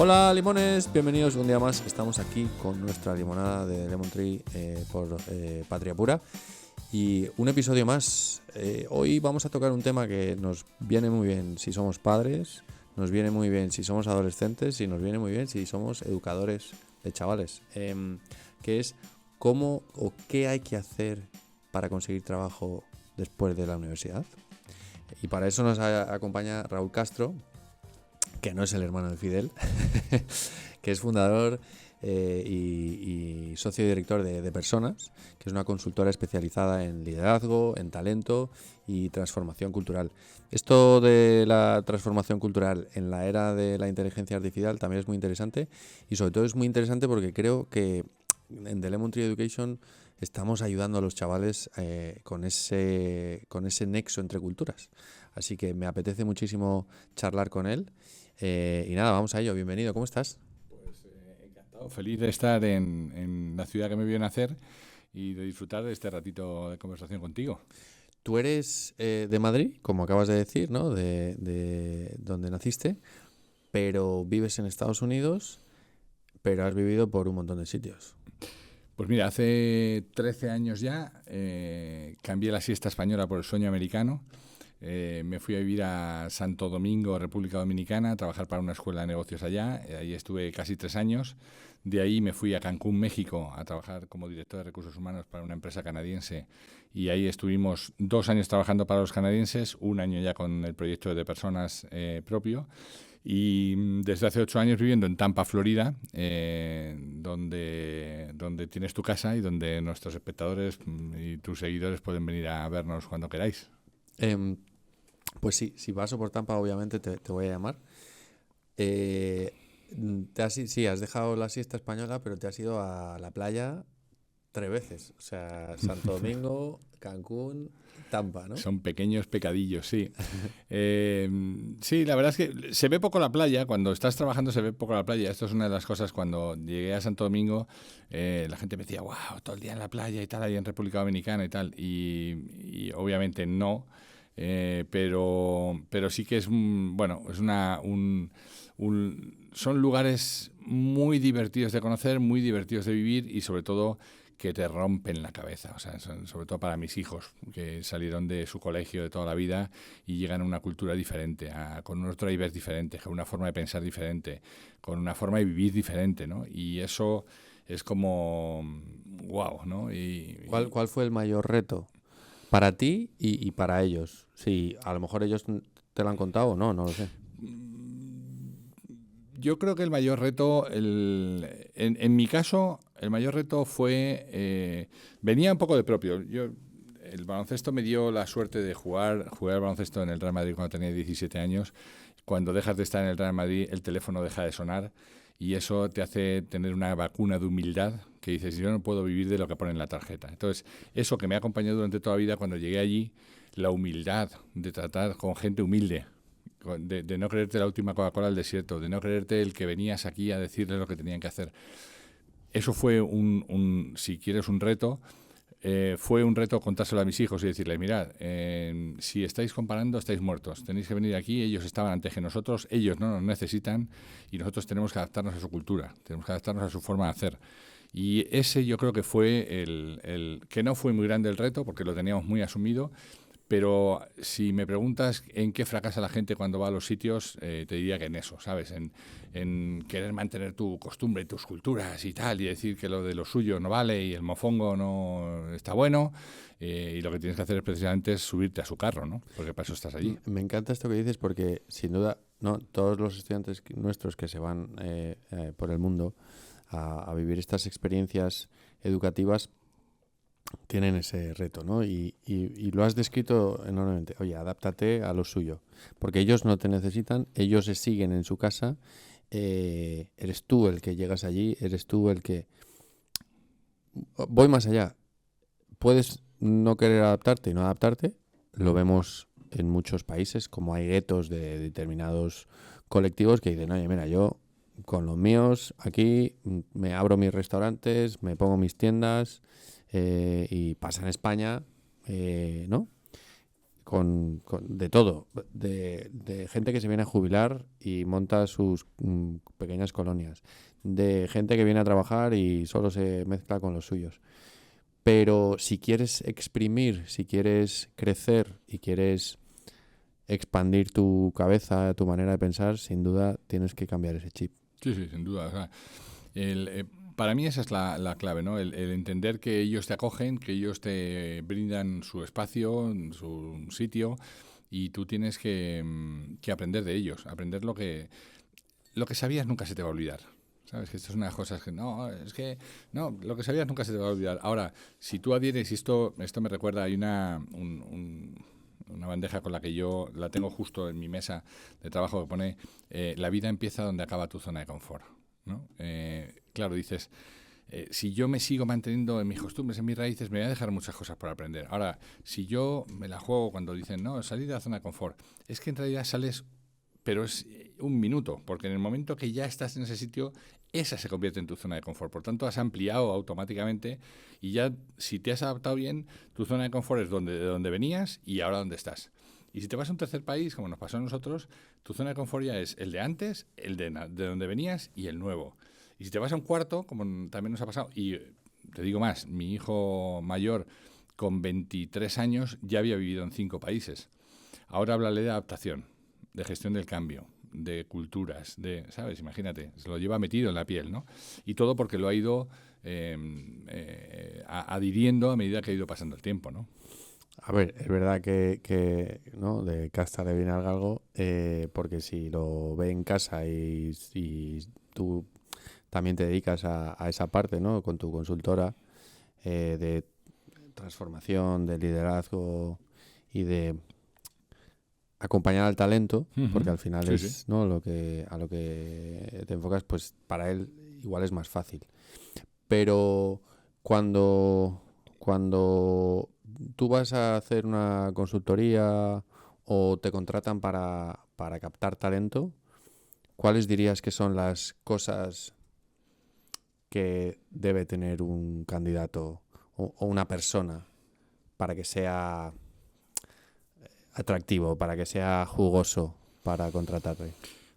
Hola limones, bienvenidos un día más. Estamos aquí con nuestra limonada de Lemon Tree por Patria Pura y un episodio más. Hoy vamos a tocar un tema que nos viene muy bien si somos padres, nos viene muy bien si somos adolescentes y nos viene muy bien si somos educadores de chavales, que es cómo o qué hay que hacer para conseguir trabajo después de la universidad. Y para eso nos acompaña Raúl Castro, que no es el hermano de Fidel, que es fundador y socio director de Personas, que es una consultora especializada en liderazgo, en talento y transformación cultural. Esto de la transformación cultural en la era de la inteligencia artificial también es muy interesante, y sobre todo es muy interesante porque creo que en The Lemon Tree Education estamos ayudando a los chavales con ese nexo entre culturas. Así que me apetece muchísimo charlar con él. Y nada, vamos a ello. Bienvenido, ¿cómo estás? Pues encantado, feliz de estar en la ciudad que me vio nacer y de disfrutar de este ratito de conversación contigo. Tú eres de Madrid, como acabas de decir, ¿no? De donde naciste, pero vives en Estados Unidos, pero has vivido por un montón de sitios. Pues mira, hace 13 años ya cambié la siesta española por el sueño americano. Me fui a vivir a Santo Domingo, República Dominicana, a trabajar para una escuela de negocios allá. Ahí estuve casi 3 años. De ahí me fui a Cancún, México, a trabajar como director de recursos humanos para una empresa canadiense. Y ahí estuvimos 2 años trabajando para los canadienses, un año ya con el proyecto de personas propio. Y desde hace 8 años viviendo en Tampa, Florida, donde tienes tu casa y donde nuestros espectadores y tus seguidores pueden venir a vernos cuando queráis. Em, pues sí, si paso por Tampa, obviamente te voy a llamar. Eh, sí, has dejado la siesta española, pero te has ido a la playa 3 veces. O sea, Santo Domingo, Cancún, Tampa, ¿no? Son pequeños pecadillos, sí. Sí, la verdad es que se ve poco la playa. Cuando estás trabajando se ve poco la playa. Esto es una de las cosas. Cuando llegué a Santo Domingo, la gente me decía, wow, todo el día en la playa y tal, ahí en República Dominicana y tal. Y obviamente no. Pero sí que es, bueno, es son lugares muy divertidos de conocer, muy divertidos de vivir y sobre todo que te rompen la cabeza, o sea, sobre todo para mis hijos, que salieron de su colegio de toda la vida y llegan a una cultura diferente, con unos drivers diferentes, con una forma de pensar diferente, con una forma de vivir diferente, ¿no? Y eso es como wow, ¿no? ¿Cuál fue el mayor reto para ti y para ellos? Sí, a lo mejor ellos te lo han contado o no, no lo sé. Yo creo que el mayor reto, en mi caso, el mayor reto fue, venía un poco de propio. El baloncesto me dio la suerte de jugar al baloncesto en el Real Madrid cuando tenía 17 años. Cuando dejas de estar en el Real Madrid, el teléfono deja de sonar y eso te hace tener una vacuna de humildad que dices, yo no puedo vivir de lo que pone en la tarjeta. Entonces, eso que me ha acompañado durante toda la vida, cuando llegué allí, la humildad de tratar con gente humilde, de no creerte la última Coca-Cola del desierto, de no creerte el que venías aquí a decirles lo que tenían que hacer. Eso fue si quieres, un reto. Fue un reto contárselo a mis hijos y decirles, mirad, si estáis comparando, estáis muertos. Tenéis que venir aquí, ellos estaban antes que nosotros, ellos no nos necesitan y nosotros tenemos que adaptarnos a su cultura, tenemos que adaptarnos a su forma de hacer. Y ese yo creo que fue que no fue muy grande el reto, porque lo teníamos muy asumido, pero si me preguntas en qué fracasa la gente cuando va a los sitios, te diría que en eso, ¿sabes? En querer mantener tu costumbre, tus culturas y tal, y decir que lo de lo suyo no vale y el mofongo no está bueno, y lo que tienes que hacer es precisamente subirte a su carro, ¿no? Porque para eso estás allí. Me encanta esto que dices porque, sin duda, no todos los estudiantes nuestros que se van por el mundo a vivir estas experiencias educativas tienen ese reto, ¿no? Y lo has descrito enormemente. Oye, adáptate a lo suyo, porque ellos no te necesitan, ellos se siguen en su casa, eres tú el que llegas allí, eres tú el que... Voy más allá, puedes no querer adaptarte y no adaptarte, lo vemos en muchos países, como hay guetos de determinados colectivos que dicen, oye, mira, yo con los míos aquí me abro mis restaurantes, me pongo mis tiendas y pasa en España, ¿no? de todo, de gente que se viene a jubilar y monta sus pequeñas colonias, de gente que viene a trabajar y solo se mezcla con los suyos. Pero si quieres exprimir, si quieres crecer y quieres expandir tu cabeza, tu manera de pensar, sin duda tienes que cambiar ese chip. Sí, sí, sin duda. O sea, para mí esa es la clave, ¿no? El entender que ellos te acogen, que ellos te brindan su espacio, su sitio, y tú tienes que aprender de ellos, aprender lo que sabías nunca se te va a olvidar. ¿Sabes? Que esto es una de las cosas que no, lo que sabías nunca se te va a olvidar. Ahora, si tú adhieres, y esto me recuerda, hay una bandeja con la que yo la tengo justo en mi mesa de trabajo que pone la vida empieza donde acaba tu zona de confort, ¿no? Claro, dices, si yo me sigo manteniendo en mis costumbres, en mis raíces, me voy a dejar muchas cosas por aprender. Ahora, si yo me la juego cuando dicen, no, salir de la zona de confort, es que en realidad sales, pero es un minuto, porque en el momento que ya estás en ese sitio, esa se convierte en tu zona de confort. Por tanto, has ampliado automáticamente y ya, si te has adaptado bien, tu zona de confort es de donde venías y ahora donde estás. Y si te vas a un tercer país, como nos pasó a nosotros, tu zona de confort ya es el de antes, el de donde venías y el nuevo. Y si te vas a un cuarto, como también nos ha pasado, y te digo más, mi hijo mayor con 23 años ya había vivido en 5 países. Ahora háblale de adaptación, de gestión del cambio, de culturas, ¿sabes? Imagínate, se lo lleva metido en la piel, ¿no? Y todo porque lo ha ido adhiriendo a medida que ha ido pasando el tiempo, ¿no? A ver, es verdad que ¿no? De casta le viene al galgo, porque si lo ve en casa y tú también te dedicas a esa parte, ¿no? Con tu consultora de transformación, de liderazgo y de acompañar al talento, porque al final Sí, es sí. ¿no? A lo que te enfocas, pues para él igual es más fácil. Pero cuando tú vas a hacer una consultoría o te contratan para captar talento, ¿cuáles dirías que son las cosas que debe tener un candidato o una persona para que sea atractivo, para que sea jugoso para contratarte?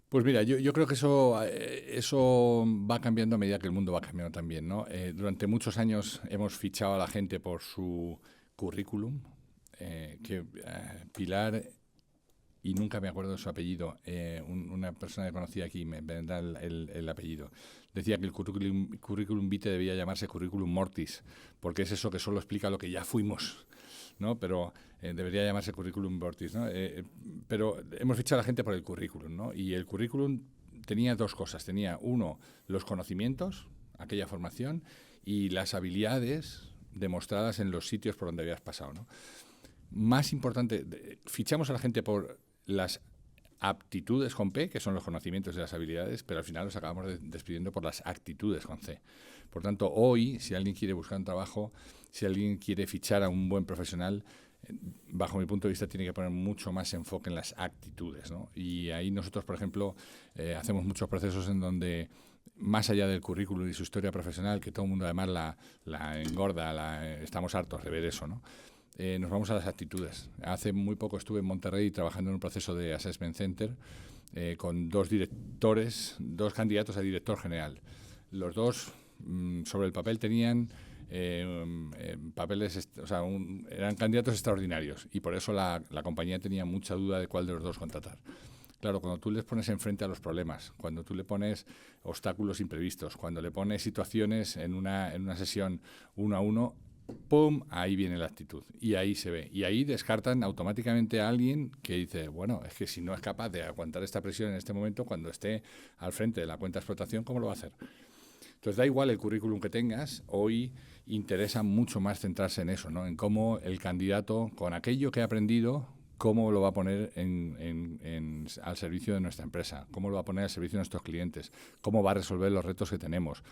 Pues mira, yo creo que eso va cambiando a medida que el mundo va cambiando también, ¿no? Durante muchos años hemos fichado a la gente por su currículum, Pilar, y nunca me acuerdo de su apellido, una persona que conocí aquí, me da el apellido, decía que el currículum vitae debía llamarse currículum mortis, porque es eso que solo explica lo que ya fuimos, ¿no? Pero debería llamarse currículum mortis, ¿no? Pero hemos fichado a la gente por el currículum, ¿no? Y el currículum tenía dos cosas. Tenía, uno, los conocimientos, aquella formación, y las habilidades demostradas en los sitios por donde habías pasado, ¿no? Más importante, fichamos a la gente por las aptitudes con P, que son los conocimientos y las habilidades, pero al final los acabamos despidiendo por las actitudes con C. Por tanto, hoy, si alguien quiere buscar un trabajo, si alguien quiere fichar a un buen profesional, bajo mi punto de vista tiene que poner mucho más enfoque en las actitudes, ¿no? Y ahí nosotros, por ejemplo, hacemos muchos procesos en donde, más allá del currículum y su historia profesional, que todo el mundo además la engorda, estamos hartos de ver eso, ¿no? Nos vamos a las actitudes. Hace muy poco estuve en Monterrey trabajando en un proceso de Assessment Center con dos candidatos a director general. Los dos, sobre el papel, tenían papeles, eran candidatos extraordinarios y por eso la compañía tenía mucha duda de cuál de los dos contratar. Claro, cuando tú les pones enfrente a los problemas, cuando tú le pones obstáculos imprevistos, cuando le pones situaciones en una sesión 1 a 1, ¡pum!, ahí viene la actitud y ahí se ve. Y ahí descartan automáticamente a alguien que dice, bueno, es que si no es capaz de aguantar esta presión en este momento, cuando esté al frente de la cuenta de explotación, ¿cómo lo va a hacer? Entonces da igual el currículum que tengas, hoy interesa mucho más centrarse en eso, ¿no? En cómo el candidato, con aquello que ha aprendido, cómo lo va a poner al servicio de nuestra empresa, cómo lo va a poner al servicio de nuestros clientes, cómo va a resolver los retos que tenemos,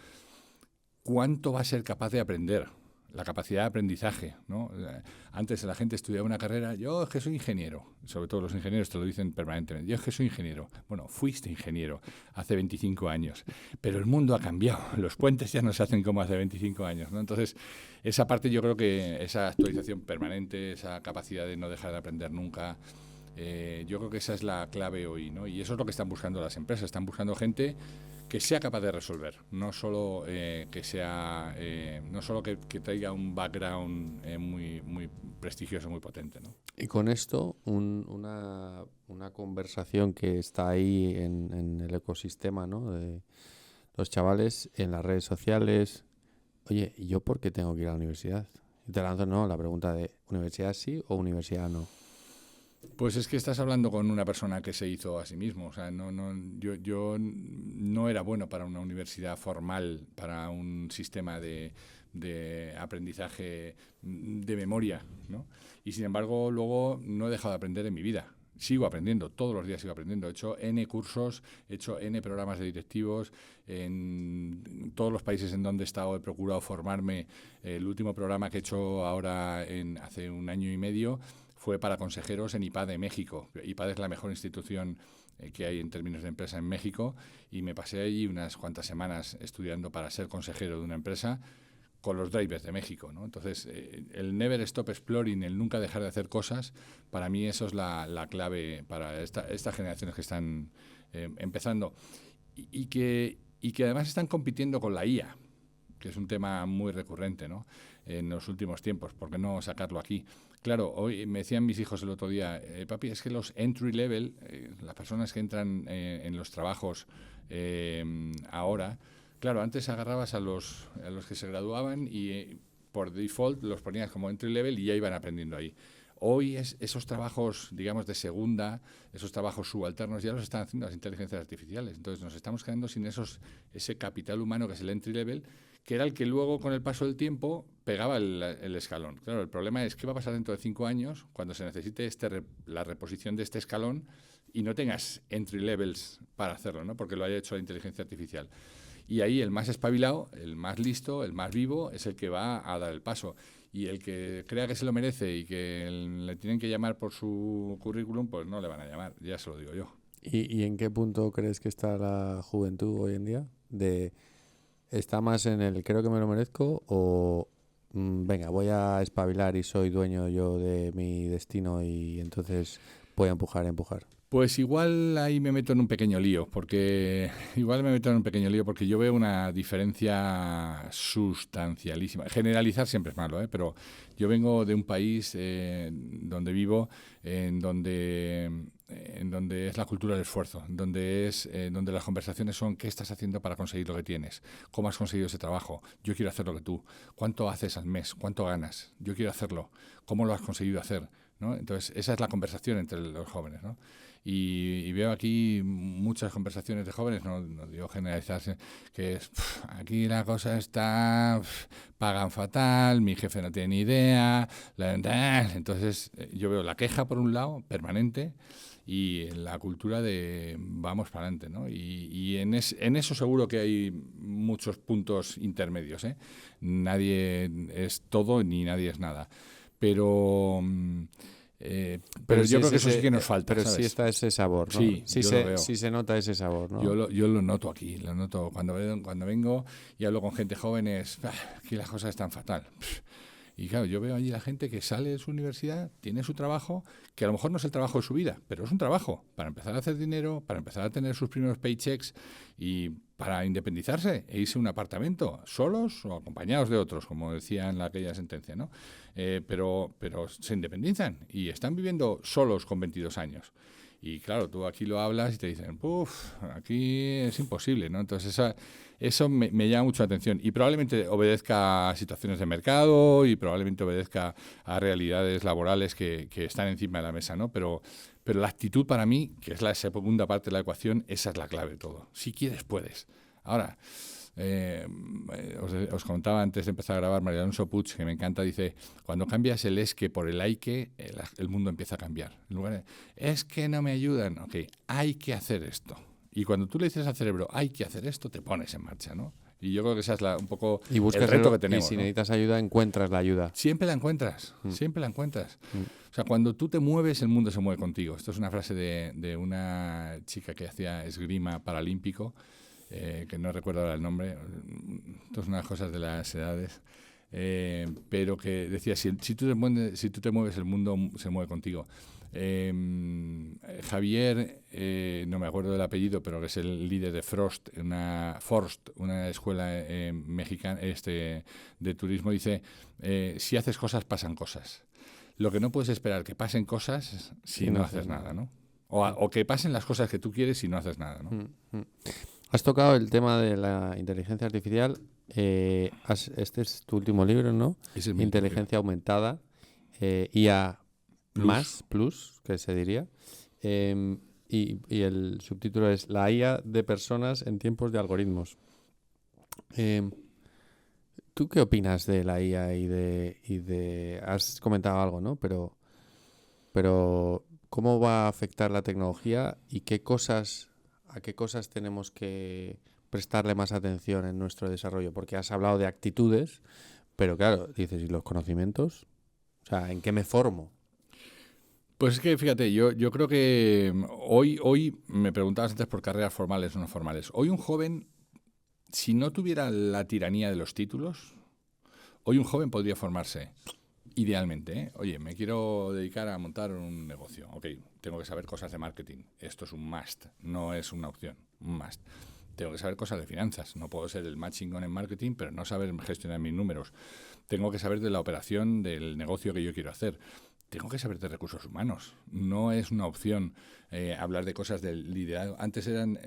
cuánto va a ser capaz de aprender. la capacidad de aprendizaje, ¿no? Antes la gente estudiaba una carrera, yo es que soy ingeniero, sobre todo los ingenieros te lo dicen permanentemente, yo es que soy ingeniero. Bueno, fuiste ingeniero hace 25 años, pero el mundo ha cambiado, los puentes ya no se hacen como hace 25 años, ¿no? Entonces, esa parte yo creo que esa actualización permanente, esa capacidad de no dejar de aprender nunca, yo creo que esa es la clave hoy, ¿no? Y eso es lo que están buscando las empresas, están buscando gente que sea capaz de resolver, no solo que traiga un background muy prestigioso, muy potente, ¿no? Y con esto, una conversación que está ahí en el ecosistema, ¿no? De los chavales en las redes sociales. Oye, ¿y yo por qué tengo que ir a la universidad? Y te lanzo la pregunta de ¿universidad sí o universidad no? Pues es que estás hablando con una persona que se hizo a sí mismo. O sea, yo no era bueno para una universidad formal, para un sistema de aprendizaje de memoria, ¿no? Y sin embargo, luego no he dejado de aprender en mi vida. Sigo aprendiendo, todos los días sigo aprendiendo. He hecho N cursos, he hecho N programas de directivos. En todos los países en donde he estado he procurado formarme. El último programa que he hecho ahora hace 1 año y medio fue para consejeros en IPAD de México. IPAD es la mejor institución que hay en términos de empresa en México y me pasé allí unas cuantas semanas estudiando para ser consejero de una empresa con los drivers de México, ¿no? Entonces, el never stop exploring, el nunca dejar de hacer cosas, para mí eso es la clave para estas generaciones que están empezando y que además están compitiendo con la IA, que es un tema muy recurrente, ¿no? En los últimos tiempos. ¿Por qué no sacarlo aquí? Claro, hoy me decían mis hijos el otro día, papi, es que los entry level, las personas que entran en los trabajos ahora, claro, antes agarrabas a los que se graduaban y por default los ponías como entry level y ya iban aprendiendo ahí. Hoy esos trabajos, digamos, de segunda, esos trabajos subalternos ya los están haciendo las inteligencias artificiales. Entonces nos estamos quedando sin ese capital humano que es el entry level, que era el que luego, con el paso del tiempo, pegaba el escalón. Claro, el problema es qué va a pasar dentro de 5 años cuando se necesite la reposición de este escalón y no tengas entry levels para hacerlo, ¿no? Porque lo haya hecho la inteligencia artificial. Y ahí el más espabilado, el más listo, el más vivo, es el que va a dar el paso. Y el que crea que se lo merece y que le tienen que llamar por su currículum, pues no le van a llamar, ya se lo digo yo. ¿Y en qué punto crees que está la juventud hoy en día? ¿Está más en el creo que me lo merezco o venga, voy a espabilar y soy dueño yo de mi destino y entonces voy a empujar? Pues igual ahí me meto en un pequeño lío, porque yo veo una diferencia sustancialísima. Generalizar siempre es malo, pero yo vengo de un país donde vivo, en donde es la cultura del esfuerzo, donde las conversaciones son ¿qué estás haciendo para conseguir lo que tienes? ¿Cómo has conseguido ese trabajo? Yo quiero hacer lo que tú. ¿Cuánto haces al mes? ¿Cuánto ganas? Yo quiero hacerlo. ¿Cómo lo has conseguido hacer? ¿No? Entonces, esa es la conversación entre los jóvenes, ¿no? Y veo aquí muchas conversaciones de jóvenes, no digo generalizarse, que es, aquí la cosa está, pagan fatal, mi jefe no tiene ni idea, entonces yo veo la queja por un lado, permanente, y la cultura de vamos para adelante, ¿no? Y en eso seguro que hay muchos puntos intermedios, ¿eh? Nadie es todo ni nadie es nada. Pero yo creo que eso sí que nos falta. Pero ¿sabes? sí está ese sabor, ¿no? Sí, sí se nota ese sabor, ¿no? Yo lo noto aquí, lo noto cuando vengo y hablo con gente joven, aquí las cosas están fatal. Y claro, yo veo allí la gente que sale de su universidad, tiene su trabajo, que a lo mejor no es el trabajo de su vida, pero es un trabajo para empezar a hacer dinero, para empezar a tener sus primeros paychecks y para independizarse e irse a un apartamento, solos o acompañados de otros, como decía en aquella sentencia, ¿no? Pero se independizan y están viviendo solos con 22 años. Y claro, tú aquí lo hablas y te dicen, aquí es imposible, ¿no? Entonces eso me llama mucho la atención y probablemente obedezca a situaciones de mercado y probablemente obedezca a realidades laborales que están encima de la mesa, ¿no? Pero la actitud para mí, que es la segunda parte de la ecuación, esa es la clave de todo. Si quieres, puedes. Ahora, os contaba antes de empezar a grabar, María Alonso Puig, que me encanta, dice, cuando cambias el es que por el hay que, el mundo empieza a cambiar. En lugar de, es que no me ayudan, ok, hay que hacer esto. Y cuando tú le dices al cerebro, hay que hacer esto, te pones en marcha, ¿no? Y yo creo que esa es un poco Y buscas el reto que tenemos. Y si ¿no? necesitas ayuda, encuentras la ayuda. Siempre la encuentras, siempre la encuentras. O sea, cuando tú te mueves, el mundo se mueve contigo. Esto es una frase de una chica que hacía esgrima paralímpico, que no recuerdo ahora el nombre. Esto es unas cosas de las edades. Pero que decía, si tú te mueves, el mundo se mueve contigo. Javier, no me acuerdo del apellido, pero que es el líder de Forst, una escuela mexicana de turismo, dice, si haces cosas, pasan cosas. Lo que no puedes esperar que pasen cosas si no haces nada, ¿no? O que pasen las cosas que tú quieres si no haces nada, ¿no? Has tocado el tema de la inteligencia artificial. Este es tu último libro, ¿no? Ese es mi Inteligencia aumentada, IA plus, que se diría. Y el subtítulo es La IA de personas en tiempos de algoritmos. ¿Tú qué opinas de la IA y de has comentado algo, ¿no? Pero ¿cómo va a afectar la tecnología y a qué cosas tenemos que prestarle más atención en nuestro desarrollo? Porque has hablado de actitudes, pero claro, dices, ¿y los conocimientos? O sea, ¿en qué me formo? Pues es que, fíjate, yo creo que hoy me preguntabas antes por carreras formales o no formales. Hoy un joven, si no tuviera la tiranía de los títulos, hoy un joven podría formarse idealmente, ¿eh? Oye, me quiero dedicar a montar un negocio. Ok, tengo que saber cosas de marketing. Esto es un must, no es una opción, un must. Tengo que saber cosas de finanzas. No puedo ser el más chingón en marketing, pero no saber gestionar mis números. Tengo que saber de la operación del negocio que yo quiero hacer. Tengo que saber de recursos humanos. No es una opción hablar de cosas del liderazgo. Antes eran,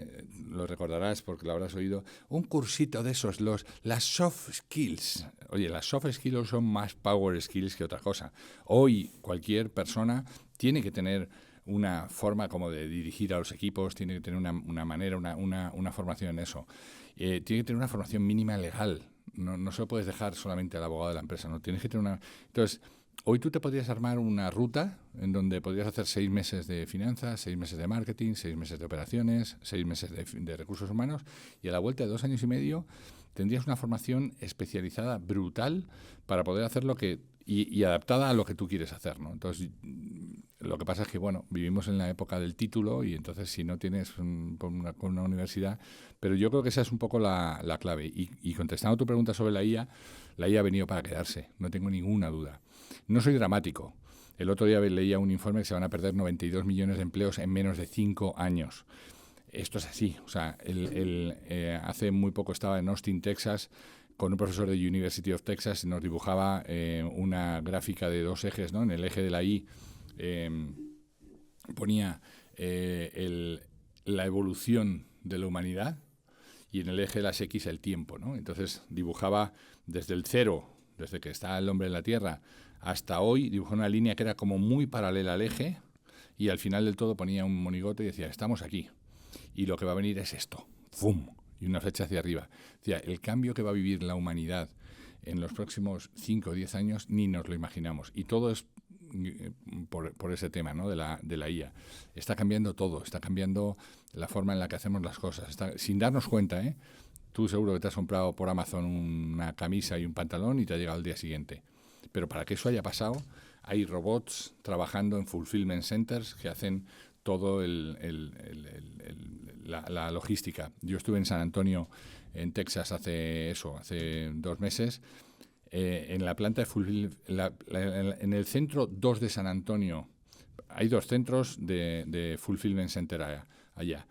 lo recordarás porque lo habrás oído, un cursito de esos, las soft skills. Oye, las soft skills son más power skills que otra cosa. Hoy cualquier persona tiene que tener una forma como de dirigir a los equipos, tiene que tener una manera, una formación en eso. Tiene que tener una formación mínima legal. No se lo puedes dejar solamente al abogado de la empresa, no tienes que tener una... Entonces, hoy tú te podrías armar una ruta en donde podrías hacer 6 meses de finanzas, 6 meses de marketing, 6 meses de operaciones, 6 meses de recursos humanos, y a la vuelta de 2 años y medio tendrías una formación especializada brutal para poder hacer lo que... Y adaptada a lo que tú quieres hacer, ¿no? Entonces, lo que pasa es que, bueno, vivimos en la época del título y entonces si no tienes una universidad... Pero yo creo que esa es un poco la clave. Y contestando a tu pregunta sobre la IA ha venido para quedarse, no tengo ninguna duda. No soy dramático. El otro día leía un informe que se van a perder 92 millones de empleos en menos de 5 años. Esto es así. O sea, hace muy poco estaba en Austin, Texas, con un profesor de University of Texas y nos dibujaba una gráfica de 2 ejes, ¿no? En el eje de la Y ponía la evolución de la humanidad y en el eje de las X el tiempo, ¿no? Entonces dibujaba desde el cero, desde que está el hombre en la Tierra, hasta hoy, dibujó una línea que era como muy paralela al eje y al final del todo ponía un monigote y decía, estamos aquí y lo que va a venir es esto, ¡fum!, y una flecha hacia arriba. Decía, el cambio que va a vivir la humanidad en los próximos 5 o 10 años ni nos lo imaginamos. Y todo es por ese tema, ¿no? de la IA. Está cambiando todo, está cambiando la forma en la que hacemos las cosas. Sin darnos cuenta, ¿eh? Tú seguro que te has comprado por Amazon una camisa y un pantalón y te ha llegado al día siguiente. Pero para que eso haya pasado, hay robots trabajando en fulfillment centers que hacen todo la logística. Yo estuve en San Antonio, en Texas, hace 2 meses, en la planta de fulfillment, en el centro 2 de San Antonio. Hay 2 centros de fulfillment center allá.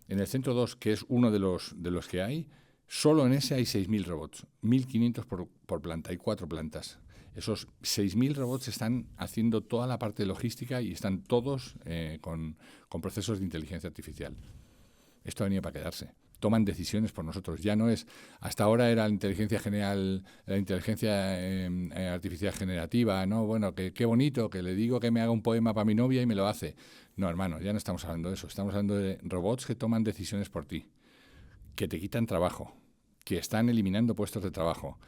En el centro 2, que es uno de los que hay, solo en ese hay 6.000 robots, 1.500 por planta, hay 4 plantas. Esos 6.000 robots están haciendo toda la parte de logística y están todos con procesos de inteligencia artificial. Esto ha venido para quedarse. Toman decisiones por nosotros. Ya no es... Hasta ahora era la inteligencia artificial generativa, ¿no? Bueno, qué bonito, que le digo que me haga un poema para mi novia y me lo hace. No, hermano, ya no estamos hablando de eso. Estamos hablando de robots que toman decisiones por ti, que te quitan trabajo, que están eliminando puestos de trabajo.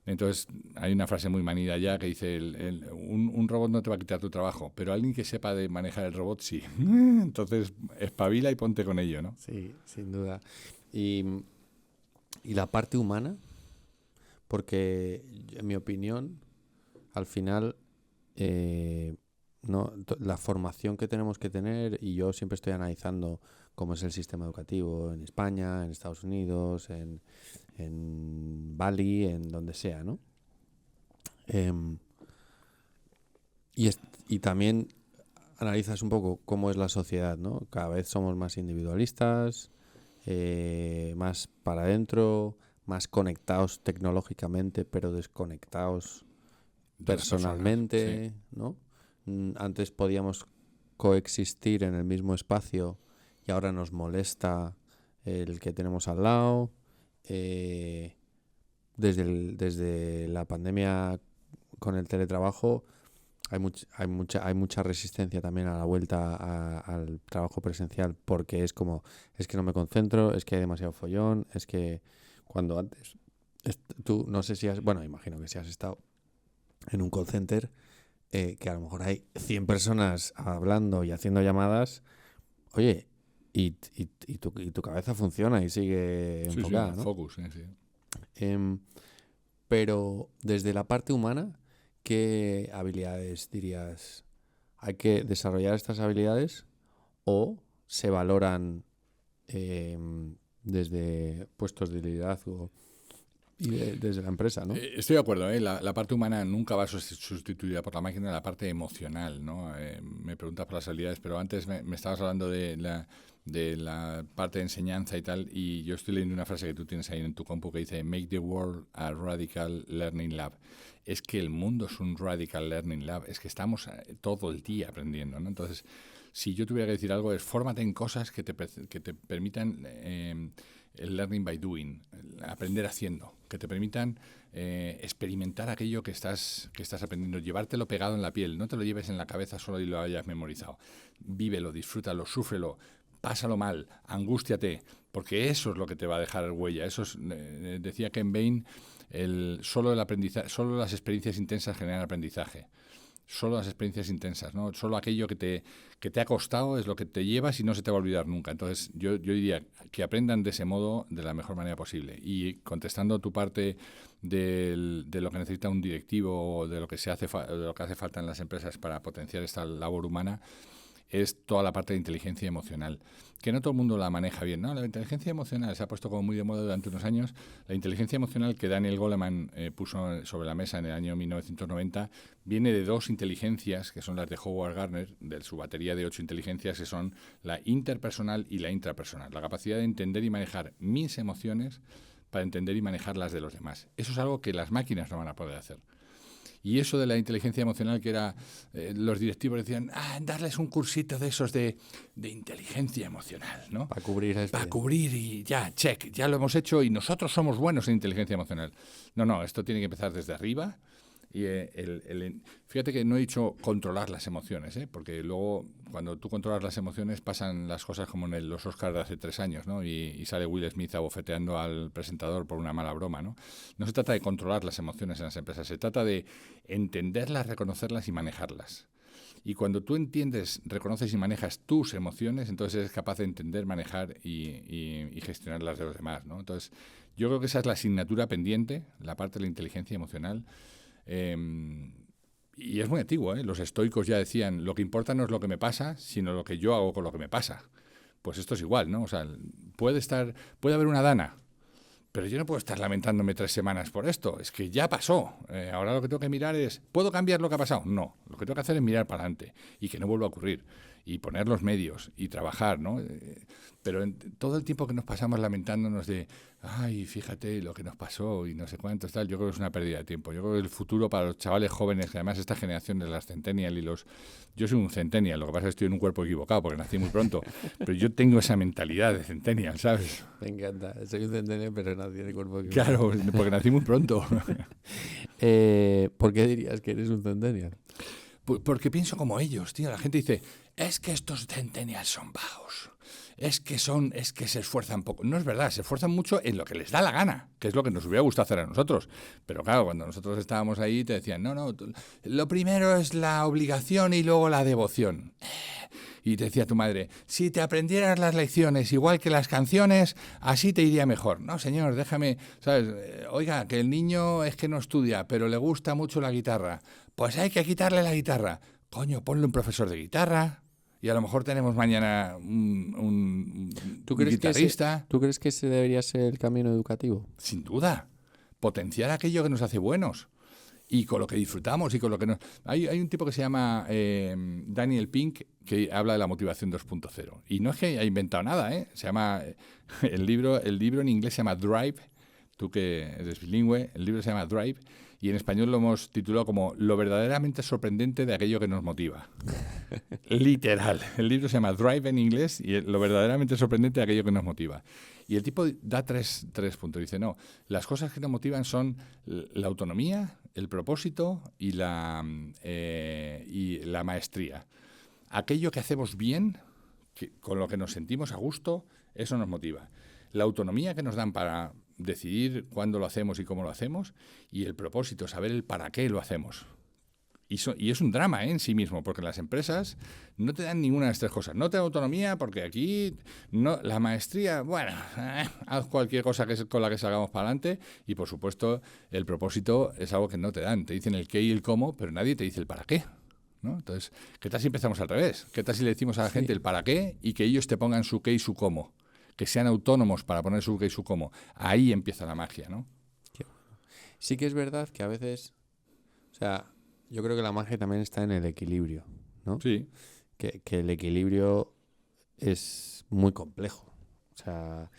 Entonces, hay una frase muy manida ya que dice, un robot no te va a quitar tu trabajo, pero alguien que sepa de manejar el robot, sí. Entonces, espabila y ponte con ello, ¿no? Sí, sin duda. Y ¿Y la parte humana? Porque, en mi opinión, al final, la formación que tenemos que tener, y yo siempre estoy analizando cómo es el sistema educativo en España, en Estados Unidos, en Bali, en donde sea, ¿no? Em, y también analizas un poco cómo es la sociedad, ¿no? Cada vez somos más individualistas, más para adentro, más conectados tecnológicamente, pero desconectados De las personas, personalmente, ¿no? Antes podíamos coexistir en el mismo espacio y ahora nos molesta el que tenemos al lado. Desde la pandemia con el teletrabajo hay mucha resistencia también a la vuelta al trabajo presencial, porque es que no me concentro, es que hay demasiado follón, es que cuando antes tú no sé si bueno, imagino que si has estado en un call center, que a lo mejor hay 100 personas hablando y haciendo llamadas, oye, y tu cabeza funciona y sigue enfocada, ¿no? Focus, sí. Pero desde la parte humana, ¿qué habilidades dirías? ¿Hay que desarrollar estas habilidades o se valoran desde puestos de liderazgo y desde la empresa, ¿no? Estoy de acuerdo, ¿eh? La parte humana nunca va a ser sustituida por la máquina, la parte emocional, ¿no? Me preguntas por las habilidades, pero antes me estabas hablando de la parte de enseñanza y tal, y yo estoy leyendo una frase que tú tienes ahí en tu compu que dice "Make the world a radical learning lab". Es que el mundo es un radical learning lab, es que estamos todo el día aprendiendo, ¿no? Entonces, si yo tuviera que decir algo, es fórmate en cosas que te permitan el learning by doing, el aprender haciendo, que te permitan experimentar aquello que estás aprendiendo, llevártelo pegado en la piel, no te lo lleves en la cabeza solo y lo hayas memorizado. Vívelo, disfrútalo, súfrelo, pásalo mal, angústiate, porque eso es lo que te va a dejar huella. Eso es, decía Ken Bain, solo las experiencias intensas generan aprendizaje. Solo las experiencias intensas, ¿no? Solo aquello que te ha costado es lo que te llevas y no se te va a olvidar nunca. Entonces, yo diría que aprendan de ese modo de la mejor manera posible. Y contestando tu parte de lo que necesita un directivo o de lo que hace falta en las empresas para potenciar esta labor humana, es toda la parte de inteligencia emocional, que no todo el mundo la maneja bien, ¿no? La inteligencia emocional se ha puesto como muy de moda durante unos años. La inteligencia emocional que Daniel Goleman puso sobre la mesa en el año 1990 viene de dos inteligencias, que son las de Howard Gardner, de su batería de 8 inteligencias, que son la interpersonal y la intrapersonal. La capacidad de entender y manejar mis emociones para entender y manejar las de los demás. Eso es algo que las máquinas no van a poder hacer. Y eso de la inteligencia emocional, que era, los directivos decían, darles un cursito de esos de inteligencia emocional, ¿no? Para cubrir esto. Para cubrir y ya, check, ya lo hemos hecho y nosotros somos buenos en inteligencia emocional. No, esto tiene que empezar desde arriba. Y fíjate que no he dicho controlar las emociones, porque luego cuando tú controlas las emociones pasan las cosas como en los Oscars de hace 3 años, ¿no? Y sale Will Smith abofeteando al presentador por una mala broma, ¿no? No se trata de controlar las emociones en las empresas, se trata de entenderlas, reconocerlas y manejarlas. Y cuando tú entiendes, reconoces y manejas tus emociones, entonces eres capaz de entender, manejar y gestionar las de los demás, ¿no? Entonces, yo creo que esa es la asignatura pendiente, la parte de la inteligencia emocional. Y es muy antiguo, ¿eh? Los estoicos ya decían, lo que importa no es lo que me pasa, sino lo que yo hago con lo que me pasa. Pues esto es igual, ¿no? O sea, puede haber una dana, pero yo no puedo estar lamentándome 3 semanas por esto. Es que ya pasó. Ahora lo que tengo que mirar es, ¿puedo cambiar lo que ha pasado? No. Lo que tengo que hacer es mirar para adelante y que no vuelva a ocurrir. Y poner los medios y trabajar, ¿no? Pero todo el tiempo que nos pasamos lamentándonos de, ay, fíjate lo que nos pasó y no sé cuántos tal, yo creo que es una pérdida de tiempo. Yo creo que el futuro para los chavales jóvenes, que además esta generación de las Centennial yo soy un Centennial, lo que pasa es que estoy en un cuerpo equivocado porque nací muy pronto, pero yo tengo esa mentalidad de Centennial, ¿sabes? Me encanta, soy un Centennial, pero nací en el cuerpo equivocado. Claro, porque nací muy pronto. ¿Por qué dirías que eres un Centennial? Porque pienso como ellos, tío. La gente dice, es que estos Centennials son bajos. Es que se esfuerzan poco. No es verdad, se esfuerzan mucho en lo que les da la gana, que es lo que nos hubiera gustado hacer a nosotros. Pero claro, cuando nosotros estábamos ahí te decían, no, lo primero es la obligación y luego la devoción. Y te decía tu madre, si te aprendieras las lecciones igual que las canciones, así te iría mejor. No, señor, déjame, ¿sabes? Oiga, que el niño es que no estudia, pero le gusta mucho la guitarra. Pues hay que quitarle la guitarra. Coño, ponle un profesor de guitarra. Y a lo mejor tenemos mañana un guitarrista. ¿Tú crees que ese debería ser el camino educativo? Sin duda. Potenciar aquello que nos hace buenos. Y con lo que disfrutamos y con lo que nos... Hay un tipo que se llama Daniel Pink que habla de la motivación 2.0. Y no es que haya inventado nada, ¿eh? Se llama... El libro en inglés se llama Drive. Tú que eres bilingüe, el libro se llama Drive. Y en español lo hemos titulado como Lo verdaderamente sorprendente de aquello que nos motiva. Literal. El libro se llama Drive en inglés y lo verdaderamente sorprendente de aquello que nos motiva. Y el tipo da tres puntos. Dice, no, las cosas que nos motivan son la autonomía, el propósito y la maestría. Aquello que hacemos bien, con lo que nos sentimos a gusto, eso nos motiva. La autonomía que nos dan para decidir cuándo lo hacemos y cómo lo hacemos, y el propósito, saber el para qué lo hacemos. Y es un drama en sí mismo, porque las empresas no te dan ninguna de estas cosas. No te dan autonomía porque aquí no, la maestría, bueno, haz cualquier cosa con la que salgamos para adelante, y por supuesto el propósito es algo que no te dan. Te dicen el qué y el cómo, pero nadie te dice el para qué, ¿no? Entonces, ¿qué tal si empezamos al revés? ¿Qué tal si le decimos a la gente el para qué y que ellos te pongan su qué y su cómo? Que sean autónomos para poner su qué y su cómo. Ahí empieza la magia, ¿no? Sí que es verdad que a veces, o sea, yo creo que la magia también está en el equilibrio, ¿no? Sí. Que el equilibrio es muy complejo. O sea,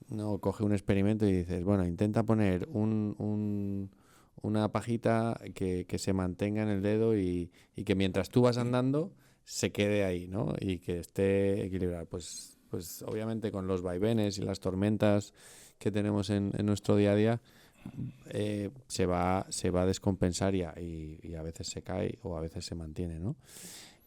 no coge un experimento y dices, bueno, intenta poner una pajita que se mantenga en el dedo y que mientras tú vas andando se quede ahí, ¿no? Y que esté equilibrado. Pues obviamente con los vaivenes y las tormentas que tenemos en nuestro día a día, se va a descompensar y a veces se cae o a veces se mantiene, ¿no?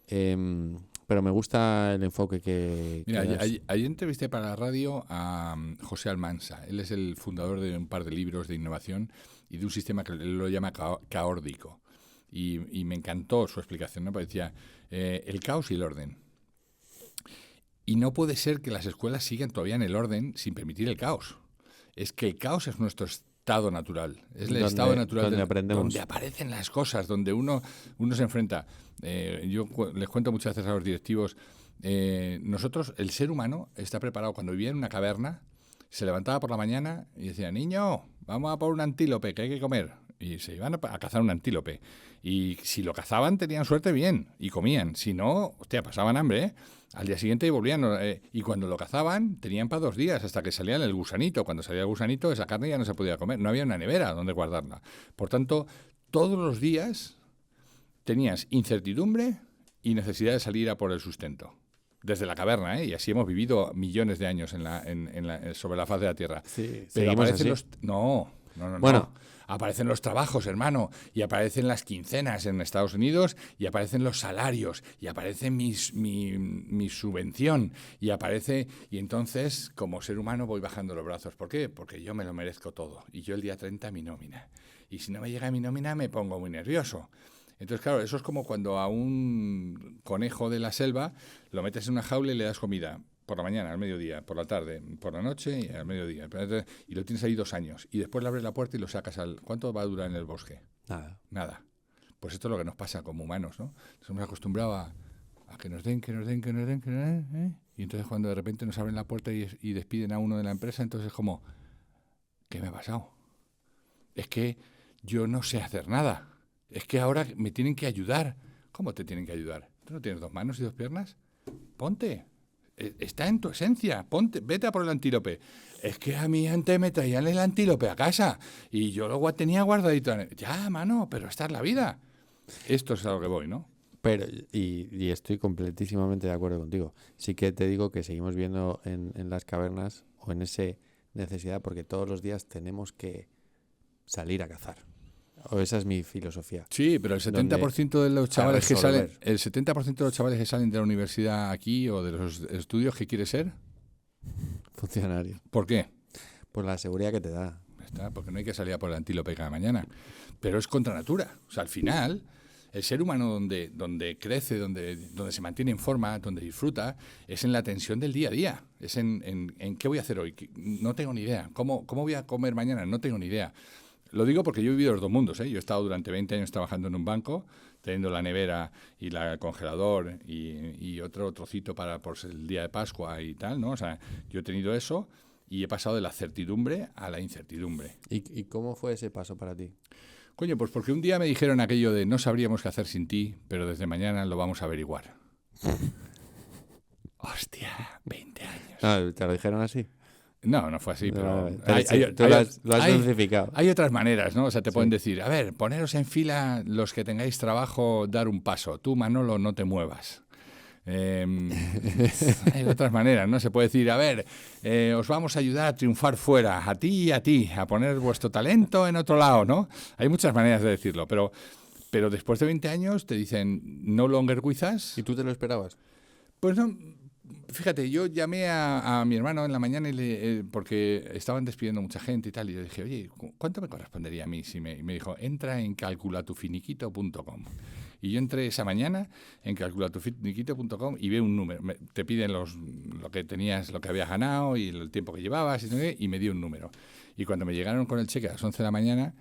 Pero me gusta el enfoque que Mira, das. ayer entrevisté para la radio a José Almansa. Él es el fundador de un par de libros de innovación y de un sistema que él lo llama caórdico. Y me encantó su explicación, ¿no? Porque decía, el caos y el orden. Y no puede ser que las escuelas sigan todavía en el orden sin permitir el caos. Es que el caos es nuestro estado natural. Es el estado natural donde aprendemos. Donde aparecen las cosas, donde uno se enfrenta. Yo les cuento muchas veces a los directivos, nosotros, el ser humano, está preparado. Cuando vivía en una caverna, se levantaba por la mañana y decía, niño, vamos a por un antílope que hay que comer. Y se iban a cazar un antílope. Y si lo cazaban, tenían suerte bien y comían. Si no, hostia, pasaban hambre, ¿eh? Al día siguiente volvían. Y cuando lo cazaban, tenían para 2 días hasta que salía el gusanito. Cuando salía el gusanito, esa carne ya no se podía comer. No había una nevera donde guardarla. Por tanto, todos los días tenías incertidumbre y necesidad de salir a por el sustento. Desde la caverna, ¿eh? Y así hemos vivido millones de años sobre la faz de la Tierra. Sí, pero aparecen así. No. Bueno. Aparecen los trabajos, hermano, y aparecen las quincenas en Estados Unidos, y aparecen los salarios, y aparece mi subvención, y entonces, como ser humano, voy bajando los brazos. ¿Por qué? Porque yo me lo merezco todo, y yo el día 30 mi nómina. Y si no me llega mi nómina, me pongo muy nervioso. Entonces, claro, eso es como cuando a un conejo de la selva lo metes en una jaula y le das comida. Por la mañana, al mediodía, por la tarde, por la noche y al mediodía. Y lo tienes ahí 2 años. Y después le abres la puerta y lo sacas al... ¿Cuánto va a durar en el bosque? Nada. Pues esto es lo que nos pasa como humanos, ¿no? Nos hemos acostumbrado a que nos den. Y entonces cuando de repente nos abren la puerta y despiden a uno de la empresa, entonces es como, ¿qué me ha pasado? Es que yo no sé hacer nada. Es que ahora me tienen que ayudar. ¿Cómo te tienen que ayudar? ¿Tú no tienes 2 manos y 2 piernas? Ponte. Está en tu esencia, vete a por el antílope. Es que a mí antes me traían el antílope a casa y yo lo tenía guardadito. Ya, mano, pero esta es la vida. Esto es a lo que voy, ¿no? Pero, y estoy completísimamente de acuerdo contigo. Sí que te digo que seguimos viendo en las cavernas o en esa necesidad porque todos los días tenemos que salir a cazar. O esa es mi filosofía. Sí, pero el 70% de los chavales que salen, el 70% de los chavales que salen de la universidad aquí o de los estudios, ¿qué quiere ser? Funcionario. ¿Por qué? Por la seguridad que te da. Porque no hay que salir a por el antílope cada mañana. Pero es contra natura. O sea, al final, el ser humano donde crece, donde se mantiene en forma, donde disfruta, es en la tensión del día a día. Es en qué voy a hacer hoy. No tengo ni idea. ¿Cómo voy a comer mañana? No tengo ni idea. Lo digo porque yo he vivido los dos mundos, ¿eh? Yo he estado durante 20 años trabajando en un banco, teniendo la nevera y el congelador y otro trocito para por el día de Pascua y tal, ¿no? O sea, yo he tenido eso y he pasado de la certidumbre a la incertidumbre. ¿Y cómo fue ese paso para ti? Coño, pues porque un día me dijeron aquello de no sabríamos qué hacer sin ti, pero desde mañana lo vamos a averiguar. Hostia, 20 años. Ah, ¿te lo dijeron así? No fue así, pero tú lo has dulcificado. Hay otras maneras, ¿no? O sea, te pueden Sí. decir, a ver, poneros en fila los que tengáis trabajo, dar un paso. Tú, Manolo, no te muevas. Hay otras maneras, ¿no? Se puede decir, a ver, os vamos a ayudar a triunfar fuera, a ti y a ti, a poner vuestro talento en otro lado, ¿no? Hay muchas maneras de decirlo, pero después de 20 años te dicen, no longer with us. ¿Y tú te lo esperabas? Pues no, fíjate, yo llamé a mi hermano en la mañana porque estaban despidiendo mucha gente y tal, y yo dije, oye, ¿cuánto me correspondería a mí? Y me dijo, entra en calculatufiniquito.com. Y yo entré esa mañana en calculatufiniquito.com y veo un número. Te piden lo que tenías, lo que habías ganado y el tiempo que llevabas y me dio un número. Y cuando me llegaron con el cheque a las 11 de la mañana,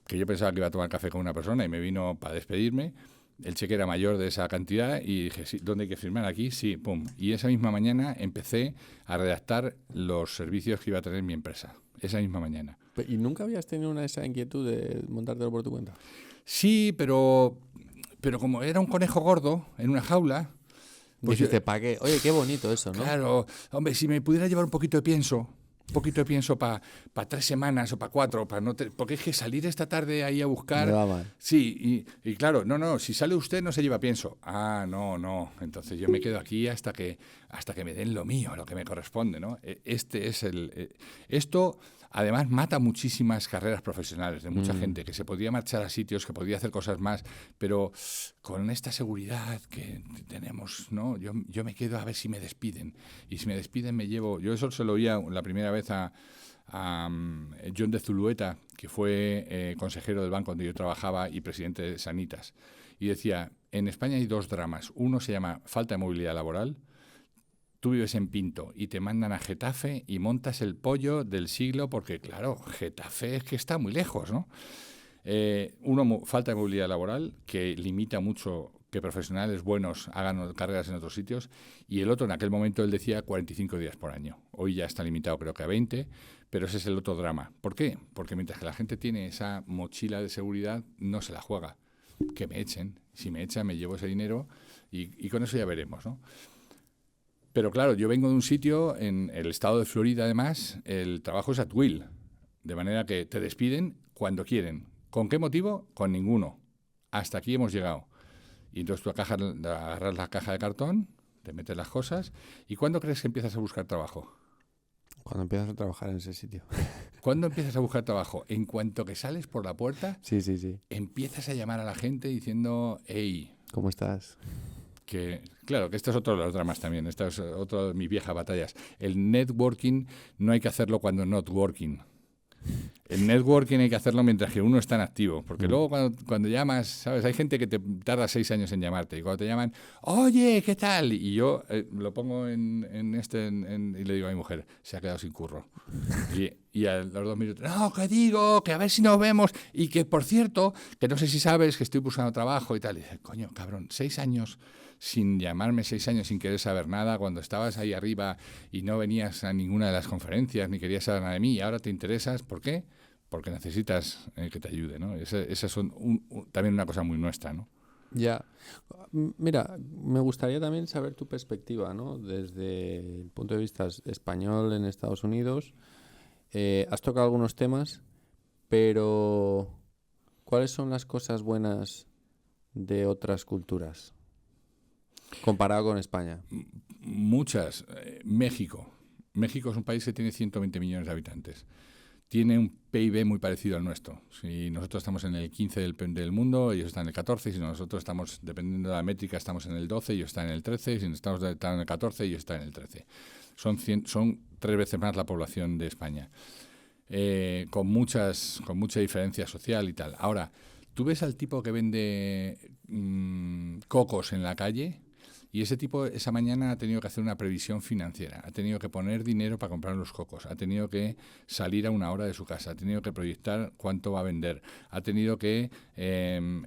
que yo pensaba que iba a tomar café con una persona y me vino para despedirme, el cheque era mayor de esa cantidad y dije, sí, ¿dónde hay que firmar? Aquí, sí, pum. Y esa misma mañana empecé a redactar los servicios que iba a tener mi empresa. Esa misma mañana. ¿Y nunca habías tenido esa inquietud de montártelo por tu cuenta? Sí, pero como era un conejo gordo en una jaula... Pues dijiste, ¿para qué? Oye, qué bonito eso, ¿no? Claro, hombre, si me pudiera llevar un poquito de pienso para 3 semanas o para 4, porque es que salir esta tarde ahí a buscar... Me va mal. Sí, y claro, no, si sale usted no se lleva pienso. Ah, no, entonces yo me quedo aquí hasta que me den lo mío, lo que me corresponde, ¿no? Esto además mata muchísimas carreras profesionales de mucha gente que se podía marchar a sitios, que podía hacer cosas más, pero con esta seguridad que tenemos, ¿no? Yo me quedo a ver si me despiden. Y si me despiden me llevo... Yo eso se lo oía la primera vez a John de Zulueta, que fue consejero del banco donde yo trabajaba y presidente de Sanitas. Y decía, en España hay 2 dramas. Uno se llama falta de movilidad laboral. Tú vives en Pinto y te mandan a Getafe y montas el pollo del siglo porque, claro, Getafe es que está muy lejos, ¿no? Uno, falta de movilidad laboral, que limita mucho que profesionales buenos hagan carreras en otros sitios, y el otro, en aquel momento, él decía 45 días por año. Hoy ya está limitado creo que a 20, pero ese es el otro drama. ¿Por qué? Porque mientras que la gente tiene esa mochila de seguridad, no se la juega. Que me echen. Si me echan, me llevo ese dinero y con eso ya veremos, ¿no? Pero claro, yo vengo de un sitio, en el estado de Florida además, el trabajo es at will, de manera que te despiden cuando quieren. ¿Con qué motivo? Con ninguno. Hasta aquí hemos llegado. Y entonces tú agarras la caja de cartón, te metes las cosas, ¿y cuándo crees que empiezas a buscar trabajo? Cuando empiezas a trabajar en ese sitio. ¿Cuándo empiezas a buscar trabajo? En cuanto que sales por la puerta, Sí. empiezas a llamar a la gente diciendo, hey, ¿Cómo estás? Claro, que esto es otro de los dramas también, esta es otra de mis viejas batallas. El networking no hay que hacerlo cuando not working. El networking hay que hacerlo mientras que uno está en activo, porque luego cuando llamas, ¿sabes? Hay gente que te tarda 6 años en llamarte, y cuando te llaman, oye, ¿qué tal? Y yo lo pongo y le digo a mi mujer, se ha quedado sin curro. Y a los 2 minutos, no, que digo, que a ver si nos vemos, y que, por cierto, que no sé si sabes que estoy buscando trabajo y tal. Y dice, coño, cabrón, 6 años sin llamarme, 6 años sin querer saber nada, cuando estabas ahí arriba y no venías a ninguna de las conferencias ni querías saber nada de mí, y ahora te interesas, ¿por qué? Porque necesitas que te ayude, ¿no? Esa es también una cosa muy nuestra, ¿no? Ya. Mira, me gustaría también saber tu perspectiva, ¿no? Desde el punto de vista español en Estados Unidos. Has tocado algunos temas, pero ¿cuáles son las cosas buenas de otras culturas comparado con España? Muchas. México. México es un país que tiene 120 millones de habitantes. Tiene un PIB muy parecido al nuestro. Si nosotros estamos en el 15 del mundo, ellos están en el 14. Si nosotros estamos, dependiendo de la métrica, estamos en el 12, ellos están en el 13. Si estamos en el 14, ellos están en el 13. Son 3 veces más la población de España. Con mucha diferencia social y tal. Ahora, Tú ves al tipo que vende cocos en la calle y ese tipo esa mañana ha tenido que hacer una previsión financiera, ha tenido que poner dinero para comprar los cocos, ha tenido que salir a una hora de su casa, ha tenido que proyectar cuánto va a vender, ha tenido que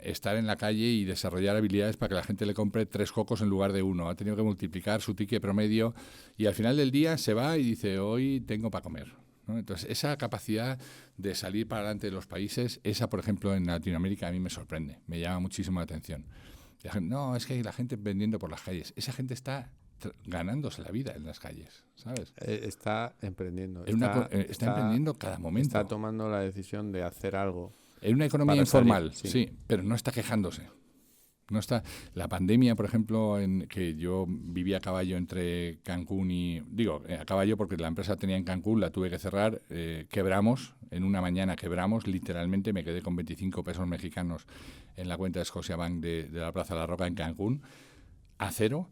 estar en la calle y desarrollar habilidades para que la gente le compre 3 cocos en lugar de 1, ha tenido que multiplicar su ticket promedio y al final del día se va y dice, hoy tengo para comer, ¿no? Entonces, esa capacidad de salir para adelante de los países, esa, por ejemplo, en Latinoamérica a mí me sorprende, me llama muchísimo la atención. No, es que la gente vendiendo por las calles. Esa gente está ganándose la vida en las calles, ¿sabes? Está emprendiendo. Está emprendiendo cada momento. Está tomando la decisión de hacer algo. En una economía informal, salir, sí, pero no está quejándose. No está. La pandemia, por ejemplo, en que yo vivía a caballo entre Cancún y... Digo, a caballo porque la empresa tenía en Cancún, la tuve que cerrar, quebramos, en una mañana quebramos, literalmente me quedé con 25 pesos mexicanos en la cuenta de Scotiabank de la Plaza La Roca en Cancún, a cero,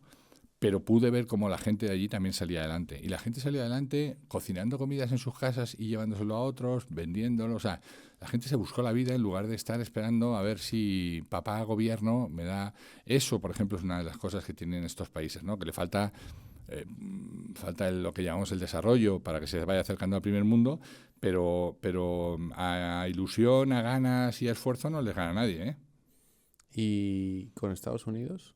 pero pude ver cómo la gente de allí también salía adelante. Y la gente salía adelante cocinando comidas en sus casas y llevándoselo a otros, vendiéndolo. O sea, la gente se buscó la vida en lugar de estar esperando a ver si papá gobierno me da... Eso, por ejemplo, es una de las cosas que tienen estos países, ¿no? Que le falta lo que llamamos el desarrollo para que se vaya acercando al primer mundo, pero a ilusión, a ganas y a esfuerzo no les gana nadie, ¿eh? ¿Y con Estados Unidos?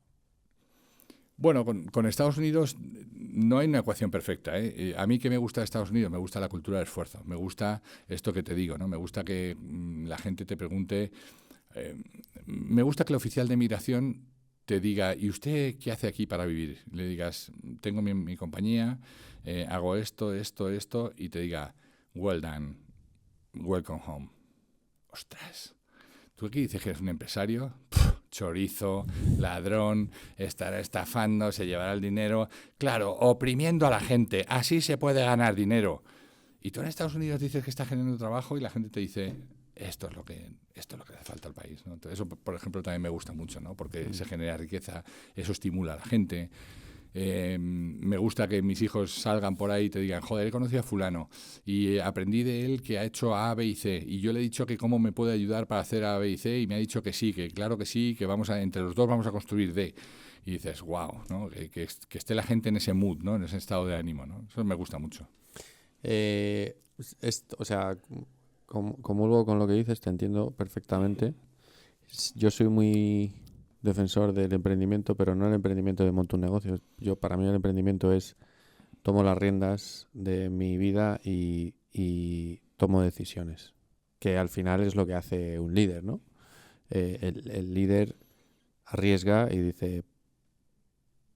Bueno, con Estados Unidos no hay una ecuación perfecta, ¿eh? A mí, ¿qué me gusta de Estados Unidos? Me gusta la cultura del esfuerzo. Me gusta esto que te digo, ¿no? Me gusta que la gente te pregunte... me gusta que el oficial de migración te diga, ¿y usted qué hace aquí para vivir? Le digas, tengo mi compañía, hago esto, y te diga, well done, welcome home. ¡Ostras! ¿Tú aquí dices que eres un empresario? Chorizo, ladrón, estará estafando, se llevará el dinero. Claro, oprimiendo a la gente. Así se puede ganar dinero. Y tú en Estados Unidos dices que estás generando trabajo y la gente te dice, esto es lo que hace falta al país, ¿no? Entonces, eso, por ejemplo, también me gusta mucho, ¿no? Porque se genera riqueza, eso estimula a la gente. Me gusta que mis hijos salgan por ahí y te digan, joder, he conocido a fulano y aprendí de él que ha hecho A, B y C y yo le he dicho que cómo me puede ayudar para hacer A, B y C y me ha dicho que sí, que claro que sí, que entre los dos vamos a construir D. Y dices, wow, ¿no? Que esté la gente en ese mood, ¿no? En ese estado de ánimo, ¿no? Eso me gusta mucho. O sea, comulgo con lo que dices, te entiendo perfectamente. Yo soy muy defensor del emprendimiento, pero no el emprendimiento de montar un negocio. Para mí el emprendimiento es tomo las riendas de mi vida y tomo decisiones, que al final es lo que hace un líder, ¿no? El líder arriesga y dice,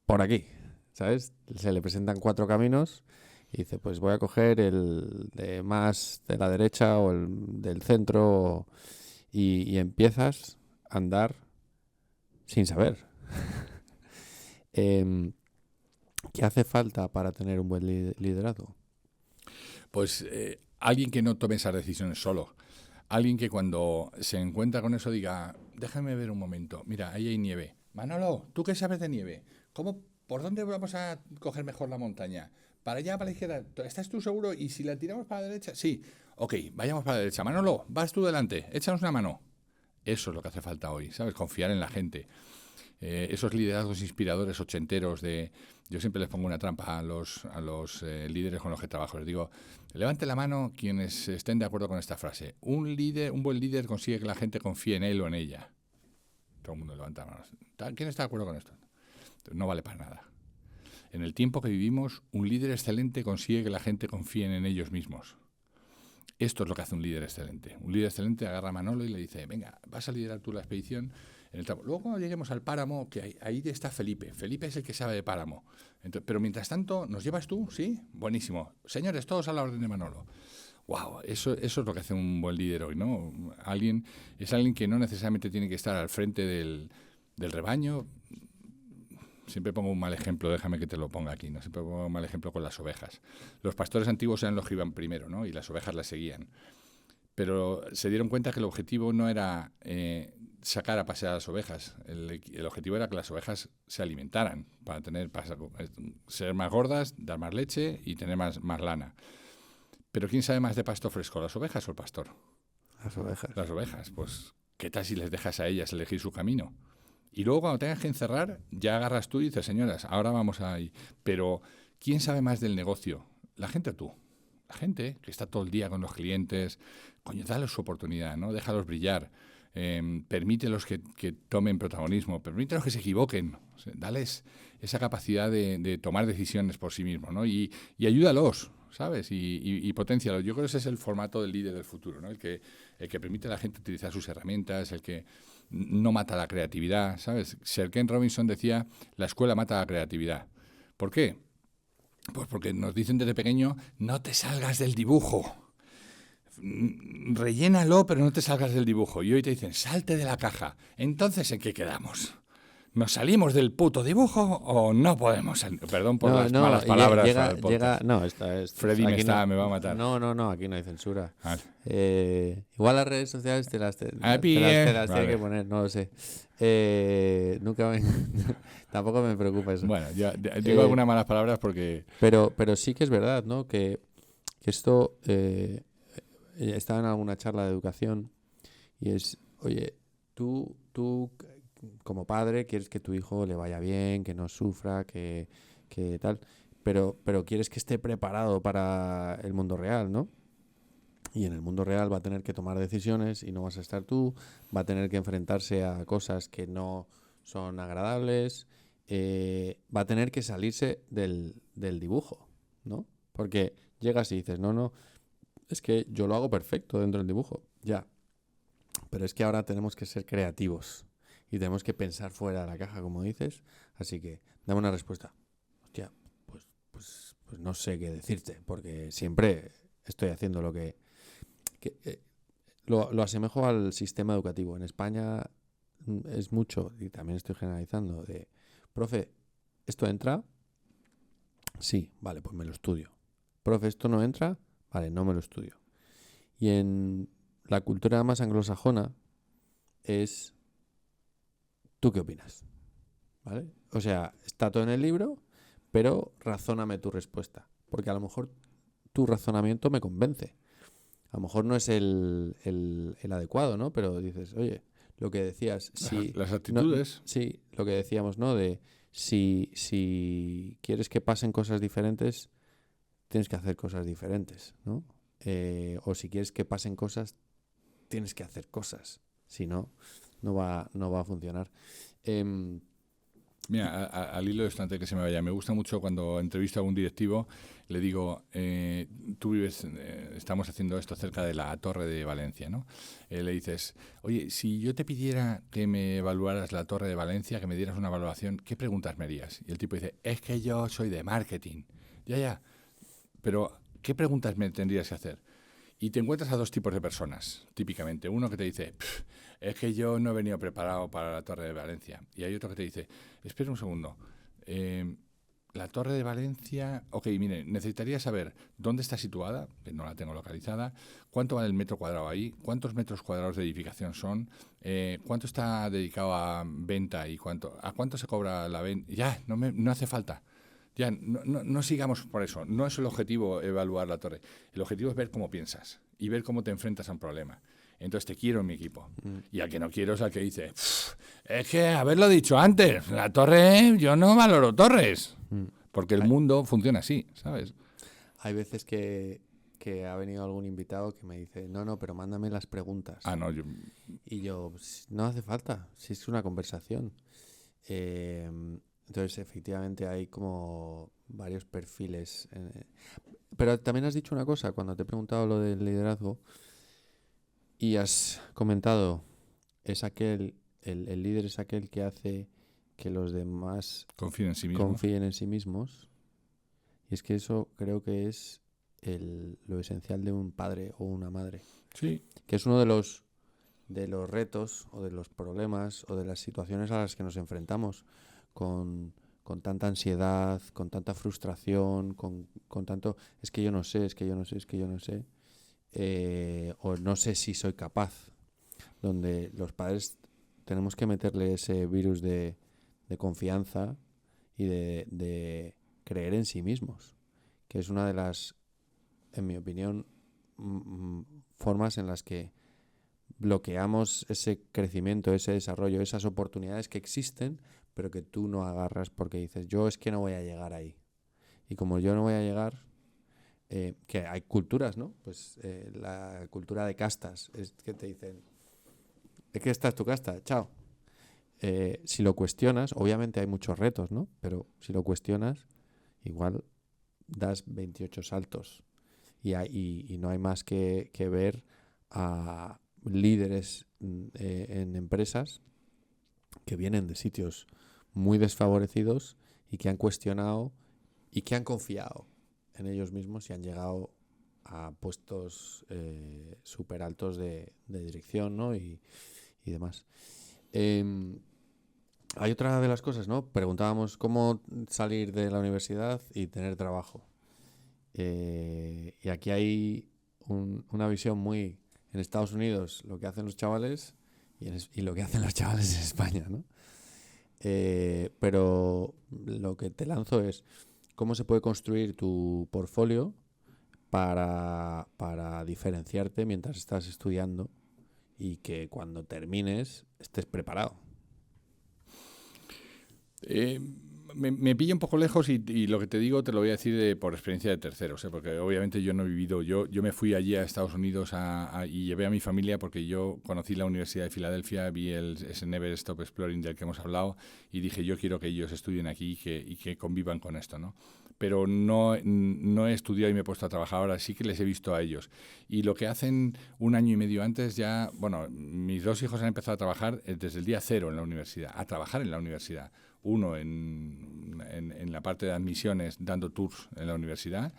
por aquí, ¿sabes? Se le presentan 4 caminos y dice, pues voy a coger el de más de la derecha o el del centro y empiezas a andar sin saber. ¿Qué hace falta para tener un buen liderazgo? Pues alguien que no tome esas decisiones solo. Alguien que cuando se encuentra con eso diga, déjame ver un momento, mira, ahí hay nieve. Manolo, ¿tú qué sabes de nieve? ¿Por dónde vamos a coger mejor la montaña? ¿Para allá, para la izquierda? ¿Estás tú seguro? ¿Y si la tiramos para la derecha? Sí. Ok, vayamos para la derecha. Manolo, vas tú delante, échanos una mano. Eso es lo que hace falta hoy, ¿sabes? Confiar en la gente. Esos liderazgos inspiradores ochenteros yo siempre les pongo una trampa a los líderes con los que trabajo. Les digo, levante la mano quienes estén de acuerdo con esta frase. Un buen líder consigue que la gente confíe en él o en ella. Todo el mundo levanta la mano. ¿Quién está de acuerdo con esto? No vale para nada. En el tiempo que vivimos, un líder excelente consigue que la gente confíe en ellos mismos. Esto es lo que hace un líder excelente. Un líder excelente agarra a Manolo y le dice, venga, vas a liderar tú la expedición. Luego cuando lleguemos al páramo, que ahí está Felipe. Felipe es el que sabe de páramo. Pero mientras tanto, ¿nos llevas tú? ¿Sí? Buenísimo. Señores, todos a la orden de Manolo. Wow, eso es lo que hace un buen líder hoy, ¿no? Es alguien que no necesariamente tiene que estar al frente del rebaño. Siempre pongo un mal ejemplo, déjame que te lo ponga aquí, ¿no? Siempre pongo un mal ejemplo con las ovejas. Los pastores antiguos eran los que iban primero, ¿no? Y las ovejas las seguían. Pero se dieron cuenta que el objetivo no era sacar a pasear a las ovejas. El objetivo era que las ovejas se alimentaran para ser más gordas, dar más leche y tener más lana. Pero ¿quién sabe más de pasto fresco, las ovejas o el pastor? Las ovejas. Las ovejas, pues ¿qué tal si les dejas a ellas elegir su camino? Y luego cuando tengas que encerrar, ya agarras tú y dices, señoras, ahora vamos ahí. Pero, ¿quién sabe más del negocio? ¿La gente o tú? La gente que está todo el día con los clientes, coño, dale su oportunidad, ¿no? Déjalos brillar. Permítelos que tomen protagonismo, permítelos que se equivoquen, o sea, dales esa capacidad de tomar decisiones por sí mismos, ¿no? Y ayúdalos, ¿sabes? Y poténcialos. Yo creo que ese es el formato del líder del futuro, ¿no? El que permite a la gente utilizar sus herramientas, el que no mata la creatividad, ¿sabes? Sir Ken Robinson decía, la escuela mata la creatividad. ¿Por qué? Pues porque nos dicen desde pequeño, no te salgas del dibujo. Rellénalo, pero no te salgas del dibujo. Y hoy te dicen, salte de la caja. Entonces, ¿en qué quedamos? ¿Nos salimos del puto dibujo o no podemos salir? Perdón por las malas palabras para el podcast. Freddy me va a matar. No, aquí no hay censura. Vale. Igual las redes sociales te las Vale. tiene que poner, no lo sé. Nunca tampoco me preocupa eso. Bueno, yo digo algunas malas palabras porque... Pero sí que es verdad, ¿no? Que esto... estaba en alguna charla de educación y es, oye, tú como padre quieres que tu hijo le vaya bien, que no sufra, que tal, pero quieres que esté preparado para el mundo real, ¿no? Y en el mundo real va a tener que tomar decisiones y no vas a estar tú, va a tener que enfrentarse a cosas que no son agradables, va a tener que salirse del dibujo, ¿no? Porque llegas y dices, no, es que yo lo hago perfecto dentro del dibujo, ya. Pero es que ahora tenemos que ser creativos y tenemos que pensar fuera de la caja, como dices. Así que, dame una respuesta. Hostia, pues no sé qué decirte, porque siempre estoy haciendo lo que lo asemejo al sistema educativo. En España es mucho, y también estoy generalizando, de, profe, ¿esto entra? Sí, vale, pues me lo estudio. Profe, ¿esto no entra? Vale, no me lo estudio. Y en la cultura más anglosajona es, ¿tú qué opinas? ¿Vale? O sea, está todo en el libro, pero razóname tu respuesta. Porque a lo mejor tu razonamiento me convence. A lo mejor no es el adecuado, ¿no? Pero dices, oye, lo que decías... Si, las actitudes. No, sí, lo que decíamos, ¿no? De si quieres que pasen cosas diferentes, tienes que hacer cosas diferentes, ¿no? O si quieres que pasen cosas, tienes que hacer cosas. Si no, no va a funcionar. Mira, al hilo de esto, antes de que se me vaya, me gusta mucho cuando entrevisto a un directivo, le digo, tú vives, estamos haciendo esto cerca de la Torre de Valencia, ¿no? Le dices, oye, si yo te pidiera que me evaluaras la Torre de Valencia, que me dieras una evaluación, ¿qué preguntas me harías? Y el tipo dice, es que yo soy de marketing. Ya, pero ¿qué preguntas me tendrías que hacer? Y te encuentras a dos tipos de personas, típicamente. Uno que te dice, es que yo no he venido preparado para la Torre de Valencia. Y hay otro que te dice, espera un segundo, la Torre de Valencia, ok, mire, necesitaría saber dónde está situada, que no la tengo localizada, cuánto vale el metro cuadrado ahí, cuántos metros cuadrados de edificación son, cuánto está dedicado a venta y a cuánto se cobra la venta. Ya, no hace falta. Ya, no sigamos por eso. No es el objetivo evaluar la torre. El objetivo es ver cómo piensas y ver cómo te enfrentas a un problema. Entonces te quiero en mi equipo. Y al que no quiero es al que dice, es que haberlo dicho antes, la torre, yo no valoro torres. Porque el mundo funciona así, ¿sabes? Hay veces que ha venido algún invitado que me dice, no, pero mándame las preguntas. Y yo, no hace falta, si es una conversación. Entonces, efectivamente, hay como varios perfiles. Pero también has dicho una cosa, cuando te he preguntado lo del liderazgo, y has comentado, el líder es aquel que hace que los demás confíen en sí mismos. Y es que eso creo que es lo esencial de un padre o una madre. Sí. Que es uno de los retos o de los problemas o de las situaciones a las que nos enfrentamos con tanta ansiedad, con tanta frustración, con tanto es que yo no sé, o no sé si soy capaz, donde los padres tenemos que meterle ese virus de confianza y de creer en sí mismos, que es una de las, en mi opinión, formas en las que bloqueamos ese crecimiento, ese desarrollo, esas oportunidades que existen, pero que tú no agarras porque dices, yo es que no voy a llegar ahí. Y como yo no voy a llegar, que hay culturas, ¿no? Pues la cultura de castas, es que te dicen, es que esta es tu casta, chao. Si lo cuestionas, obviamente hay muchos retos, ¿no? Pero si lo cuestionas, igual das 28 saltos y no hay más que ver a líderes en empresas que vienen de sitios muy desfavorecidos y que han cuestionado y que han confiado en ellos mismos y han llegado a puestos súper altos de dirección, ¿no? Y demás. Hay otra de las cosas, ¿no? Preguntábamos cómo salir de la universidad y tener trabajo. Y aquí hay una visión muy en Estados Unidos, lo que hacen los chavales y lo que hacen los chavales en España, ¿no? Pero lo que te lanzo es cómo se puede construir tu portfolio para diferenciarte mientras estás estudiando y que cuando termines estés preparado. Me pilla un poco lejos y lo que te digo te lo voy a decir por experiencia de terceros, porque obviamente yo no he vivido, yo me fui allí a Estados Unidos y llevé a mi familia porque yo conocí la Universidad de Filadelfia, vi ese Never Stop Exploring del que hemos hablado y dije yo quiero que ellos estudien aquí y que convivan con esto, ¿no? Pero no he estudiado y me he puesto a trabajar ahora, sí que les he visto a ellos. Y lo que hacen un año y medio antes ya, bueno, mis dos hijos han empezado a trabajar desde el día cero en la universidad, a trabajar en la universidad. Uno en la parte de admisiones, dando tours en la universidad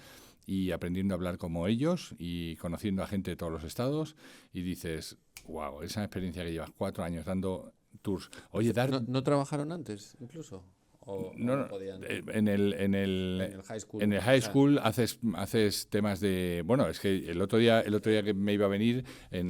y aprendiendo a hablar como ellos y conociendo a gente de todos los estados y dices, wow, esa experiencia que llevas 4 años dando tours. Oye, ¿No trabajaron antes incluso? ¿O no podían? En el high school. En el high school haces temas de... Bueno, es que el otro día que me iba a venir,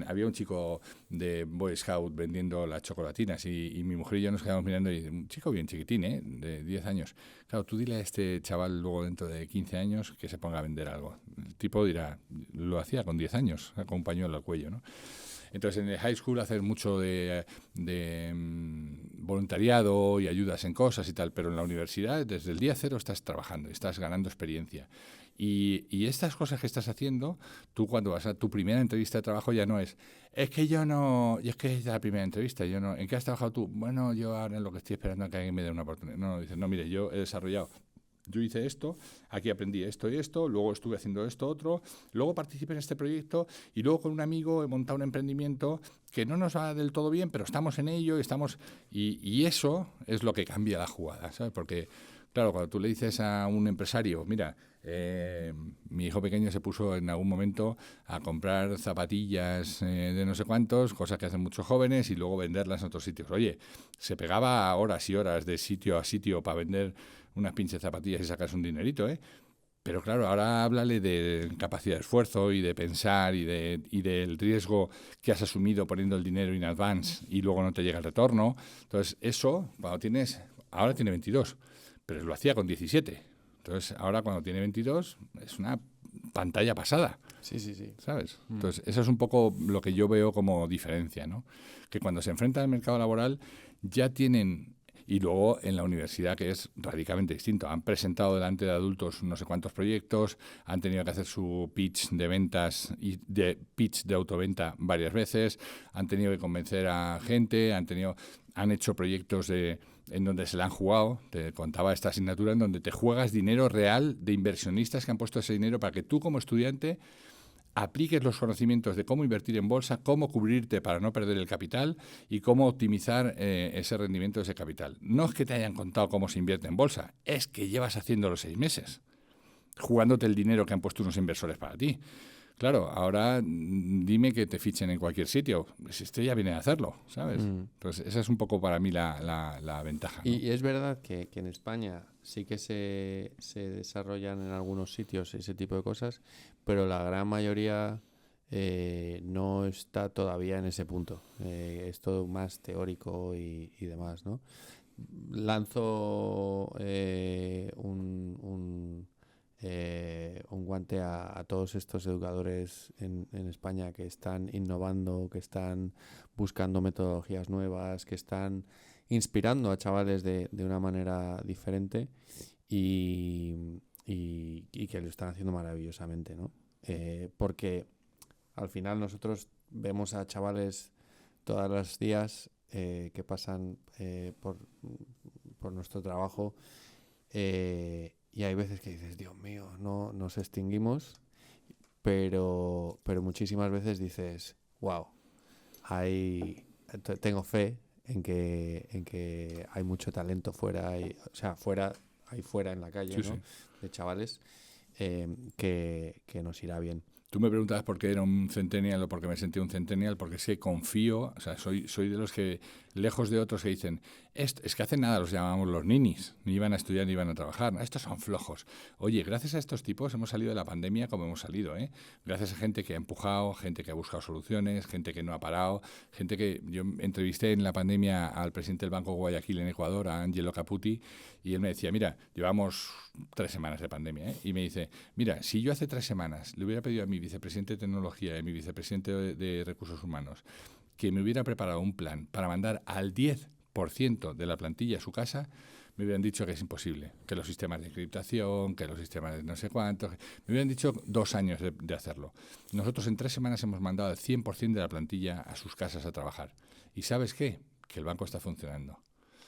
había un chico de Boy Scout vendiendo las chocolatinas y mi mujer y yo nos quedamos mirando y un chico bien chiquitín, de 10 años. Claro, tú dile a este chaval luego dentro de 15 años que se ponga a vender algo. El tipo dirá, lo hacía con 10 años, con un pañuelo al cuello, ¿no? Entonces, en el high school haces mucho de voluntariado y ayudas en cosas y tal, pero en la universidad desde el día cero estás trabajando, estás ganando experiencia. Y estas cosas que estás haciendo, tú cuando vas a tu primera entrevista de trabajo ya no es que yo no, y es que es la primera entrevista, yo no, ¿en qué has trabajado tú? Bueno, yo ahora en lo que estoy esperando es que alguien me dé una oportunidad. No, dices, no, mire, yo he desarrollado. Yo hice esto, aquí aprendí esto y esto, luego estuve haciendo esto otro, luego participé en este proyecto y luego con un amigo he montado un emprendimiento que no nos va del todo bien, pero estamos en ello y eso es lo que cambia la jugada, ¿sabes? Porque, claro, cuando tú le dices a un empresario, mira, mi hijo pequeño se puso en algún momento a comprar zapatillas de no sé cuántos, cosas que hacen muchos jóvenes, y luego venderlas en otros sitios. Oye, se pegaba horas y horas de sitio a sitio para vender unas pinches zapatillas y sacas un dinerito, ¿eh? Pero claro, ahora háblale de capacidad de esfuerzo y de pensar y del riesgo que has asumido poniendo el dinero in advance y luego no te llega el retorno. Entonces, eso, ahora tiene 22, pero lo hacía con 17. Entonces, ahora cuando tiene 22 es una pantalla pasada. Sí. ¿Sabes? Entonces, eso es un poco lo que yo veo como diferencia, ¿no? Que cuando se enfrentan al mercado laboral ya tienen... Y luego en la universidad, que es radicalmente distinto. Han presentado delante de adultos no sé cuántos proyectos, han tenido que hacer su pitch de ventas y pitch de autoventa varias veces, han tenido que convencer a gente, han hecho proyectos en donde se la han jugado. Te contaba esta asignatura en donde te juegas dinero real de inversionistas que han puesto ese dinero para que tú como estudiante apliques los conocimientos de cómo invertir en bolsa, cómo cubrirte para no perder el capital y cómo optimizar ese rendimiento de ese capital. No es que te hayan contado cómo se invierte en bolsa, es que llevas haciéndolo 6 meses, jugándote el dinero que han puesto unos inversores para ti. Claro, ahora dime que te fichen en cualquier sitio. Si este ya viene a hacerlo, ¿sabes? Entonces, esa es un poco para mí la ventaja, ¿no? Y es verdad que en España sí que se desarrollan en algunos sitios ese tipo de cosas, pero la gran mayoría no está todavía en ese punto. Es todo más teórico y demás, ¿no? Lanzo un un guante a todos estos educadores en España que están innovando, que están buscando metodologías nuevas, que están inspirando a chavales de una manera diferente y que lo están haciendo maravillosamente, ¿no? Porque al final nosotros vemos a chavales todos los días que pasan por nuestro trabajo y hay veces que dices, Dios mío, no nos extinguimos, pero muchísimas veces dices, wow, tengo fe en que hay mucho talento fuera, o sea, fuera en la calle, Sí, ¿no? sí. De chavales que nos irá bien. Tú me preguntabas por qué era un centennial o por qué me sentí un centennial, porque es que confío, o sea, soy de los que, lejos de otros que dicen, es que hace nada los llamamos los ninis, ni iban a estudiar ni iban a trabajar, estos son flojos. Oye, gracias a estos tipos hemos salido de la pandemia como hemos salido, ¿eh? Gracias a gente que ha empujado, gente que ha buscado soluciones, gente que no ha parado, gente que... Yo entrevisté en la pandemia al presidente del Banco Guayaquil en Ecuador, a Angelo Caputi, y él me decía, mira, llevamos 3 semanas de pandemia, ¿eh? Y me dice, mira, si yo hace 3 semanas le hubiera pedido a mi vicepresidente de tecnología y a mi vicepresidente de recursos humanos que me hubiera preparado un plan para mandar al 10% de la plantilla a su casa, me hubieran dicho que es imposible, que los sistemas de encriptación, que los sistemas de no sé cuántos, me hubieran dicho 2 años de hacerlo. Nosotros en 3 semanas hemos mandado al 100% de la plantilla a sus casas a trabajar. ¿Y sabes qué? Que el banco está funcionando.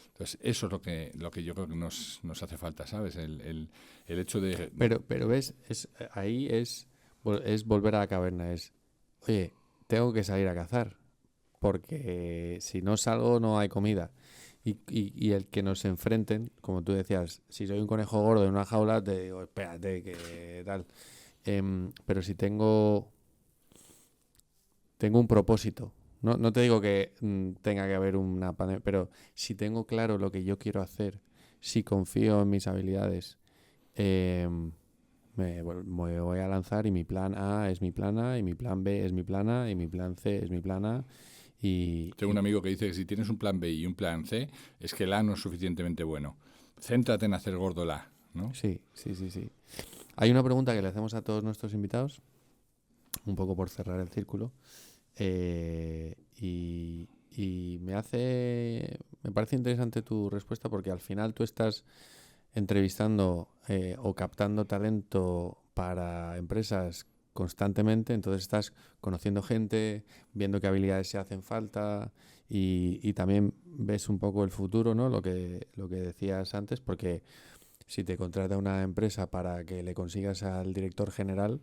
Entonces, eso es lo que yo creo que nos hace falta, ¿sabes? El hecho de... Pero ves, ahí es volver a la caverna, oye, tengo que salir a cazar, porque si no salgo no hay comida. Y el que nos enfrenten, como tú decías, si soy un conejo gordo en una jaula, te digo, espérate, que tal. Pero si tengo un propósito, no te digo que tenga que haber una pandemia, pero si tengo claro lo que yo quiero hacer, si confío en mis habilidades, me voy a lanzar y mi plan A es mi plan A, y mi plan B es mi plan A, y mi plan C es mi plan A. Tengo un amigo que dice que si tienes un plan B y un plan C, es que el A no es suficientemente bueno. Céntrate en hacer gordo el A, ¿no? Sí. Hay una pregunta que le hacemos a todos nuestros invitados, un poco por cerrar el círculo, y me parece interesante tu respuesta porque al final tú estás entrevistando o captando talento para empresas constantemente, entonces estás conociendo gente, viendo qué habilidades se hacen falta y también ves un poco el futuro, ¿no? Lo que decías antes, porque si te contrata una empresa para que le consigas al director general,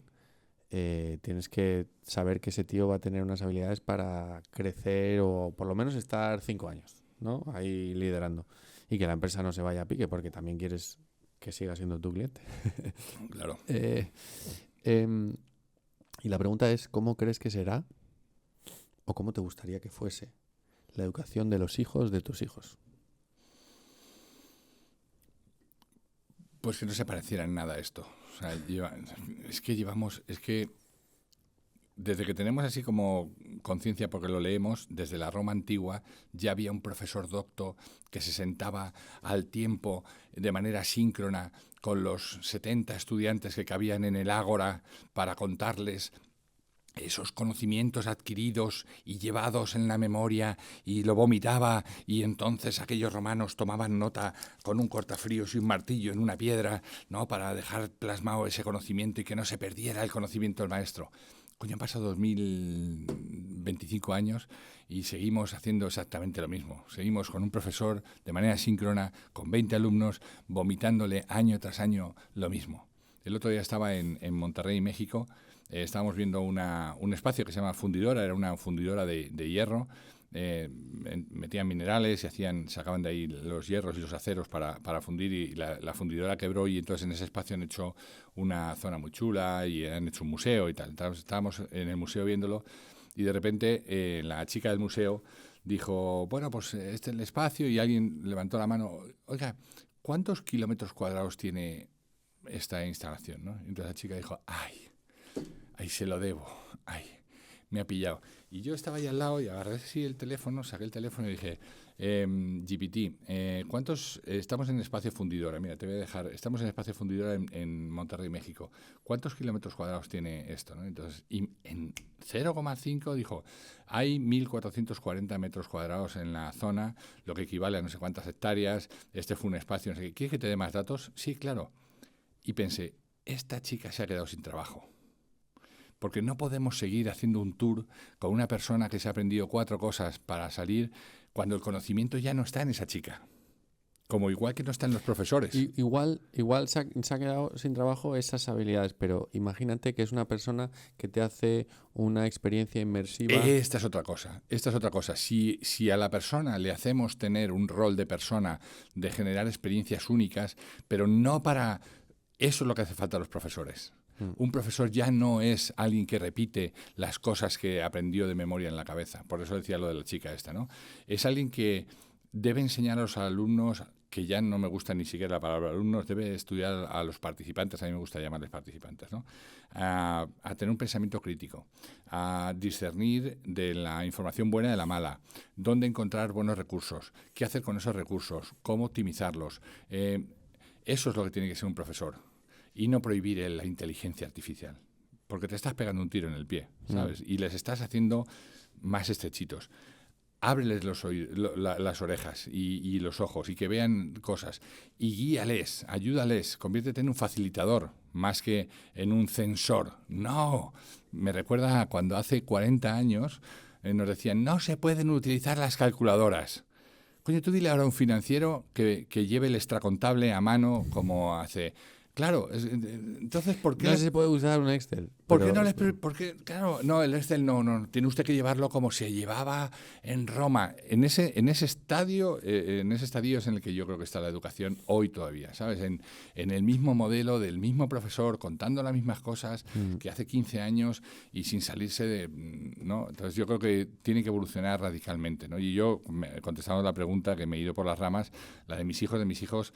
tienes que saber que ese tío va a tener unas habilidades para crecer o por lo menos estar 5 años, ¿no? Ahí liderando. Y que la empresa no se vaya a pique porque también quieres que siga siendo tu cliente. Claro. Y la pregunta es, ¿cómo crees que será o cómo te gustaría que fuese la educación de los hijos de tus hijos? Pues que no se pareciera en nada a esto. O sea, es que desde que tenemos así como conciencia, porque lo leemos, desde la Roma antigua ya había un profesor docto que se sentaba al tiempo de manera síncrona con los 70 estudiantes que cabían en el ágora para contarles esos conocimientos adquiridos y llevados en la memoria, y lo vomitaba, y entonces aquellos romanos tomaban nota con un cortafríos y un martillo en una piedra, ¿no?, para dejar plasmado ese conocimiento y que no se perdiera el conocimiento del maestro. Coño, han pasado 2025 años y seguimos haciendo exactamente lo mismo. Seguimos con un profesor de manera síncrona, con 20 alumnos, vomitándole año tras año lo mismo. El otro día estaba en Monterrey, México. Estábamos viendo un espacio que se llama fundidora, era una fundidora de hierro. Metían minerales y sacaban de ahí los hierros y los aceros para fundir, y la fundidora quebró, y entonces en ese espacio han hecho una zona muy chula y han hecho un museo y tal. Entonces, estábamos en el museo viéndolo y de repente la chica del museo dijo, bueno, pues este es el espacio, y alguien levantó la mano, oiga, ¿cuántos kilómetros cuadrados tiene esta instalación, ¿no? Entonces la chica dijo, ay, se lo debo, ay, me ha pillado. Y yo estaba ahí al lado y agarré así el teléfono, saqué el teléfono y dije, GPT, ¿cuántos estamos en espacio fundidora? Mira, te voy a dejar, estamos en espacio fundidora en Monterrey, México. ¿Cuántos kilómetros cuadrados tiene esto? ¿No? Entonces, y en 0,5 dijo, hay 1.440 metros cuadrados en la zona, lo que equivale a no sé cuántas hectáreas, este fue un espacio, no sé qué. ¿Quieres que te dé más datos? Sí, claro. Y pensé, esta chica se ha quedado sin trabajo. Porque no podemos seguir haciendo un tour con una persona que se ha aprendido 4 cosas para salir cuando el conocimiento ya no está en esa chica. Como igual que no están los profesores. Igual se ha quedado sin trabajo esas habilidades, pero imagínate que es una persona que te hace una experiencia inmersiva. Esta es otra cosa. Si a la persona le hacemos tener un rol de persona, de generar experiencias únicas, pero no para... Eso es lo que hace falta a los profesores. Un profesor ya no es alguien que repite las cosas que aprendió de memoria en la cabeza. Por eso decía lo de la chica esta, ¿no? Es alguien que debe enseñar a los alumnos, que ya no me gusta ni siquiera la palabra alumnos, debe estudiar a los participantes, a mí me gusta llamarles participantes, ¿no? A tener un pensamiento crítico, a discernir de la información buena de la mala, dónde encontrar buenos recursos, qué hacer con esos recursos, cómo optimizarlos. Eso es lo que tiene que ser un profesor. Y no prohibir la inteligencia artificial, porque te estás pegando un tiro en el pie, ¿sabes? Y les estás haciendo más estrechitos. Ábreles las orejas y los ojos y que vean cosas. Y guíales, ayúdales, conviértete en un facilitador más que en un censor. No, me recuerda a cuando hace 40 años nos decían, no se pueden utilizar las calculadoras. Coño, tú dile ahora a un financiero que lleve el extracontable a mano como hace... Claro, entonces, ¿por qué? No se puede usar un Excel. ¿Por qué no les... Porque, claro, no, el Excel no. Tiene usted que llevarlo como se llevaba en Roma. En ese estadio es en el que yo creo que está la educación hoy todavía, ¿sabes? En el mismo modelo del mismo profesor, contando las mismas cosas que hace 15 años y sin salirse de... ¿no? Entonces, yo creo que tiene que evolucionar radicalmente, ¿no? Y yo, contestando la pregunta que me he ido por las ramas, la de mis hijos,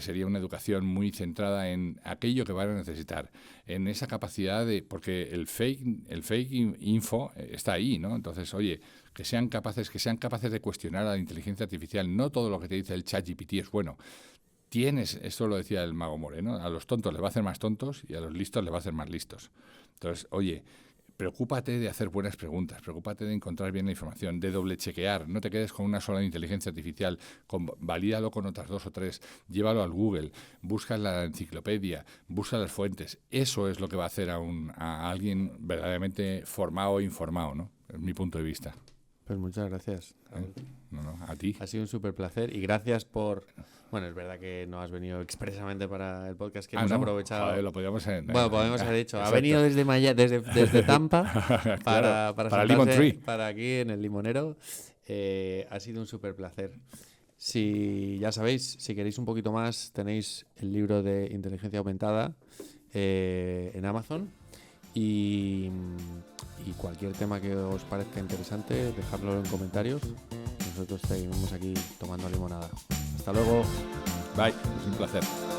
sería una educación muy centrada en aquello que van a necesitar, en esa capacidad de... Porque el fake info está ahí, ¿no? Entonces, oye, que sean capaces de cuestionar a la inteligencia artificial. No todo lo que te dice el ChatGPT es bueno. Esto lo decía el mago Moreno, a los tontos les va a hacer más tontos y a los listos les va a hacer más listos. Entonces, oye, preocúpate de hacer buenas preguntas, preocúpate de encontrar bien la información, de doble chequear, no te quedes con una sola inteligencia artificial, valídalo con otras 2 o 3, llévalo al Google, busca en la enciclopedia, busca las fuentes. Eso es lo que va a hacer a alguien verdaderamente formado o informado, ¿no? Es mi punto de vista. Pues muchas gracias. No, a ti. Ha sido un súper placer y gracias por... Bueno, es verdad que no has venido expresamente para el podcast, que hemos aprovechado... Joder, lo podíamos haber... Bueno, podemos haber dicho. Ha venido desde Tampa para para Lemon Tree. Para aquí en el Limonero. Ha sido un súper placer. Ya sabéis, si queréis un poquito más, tenéis el libro de Inteligencia Aumentada en Amazon. Y cualquier tema que os parezca interesante, dejadlo en comentarios. Nosotros seguimos aquí tomando limonada. Hasta luego. Bye, es un placer.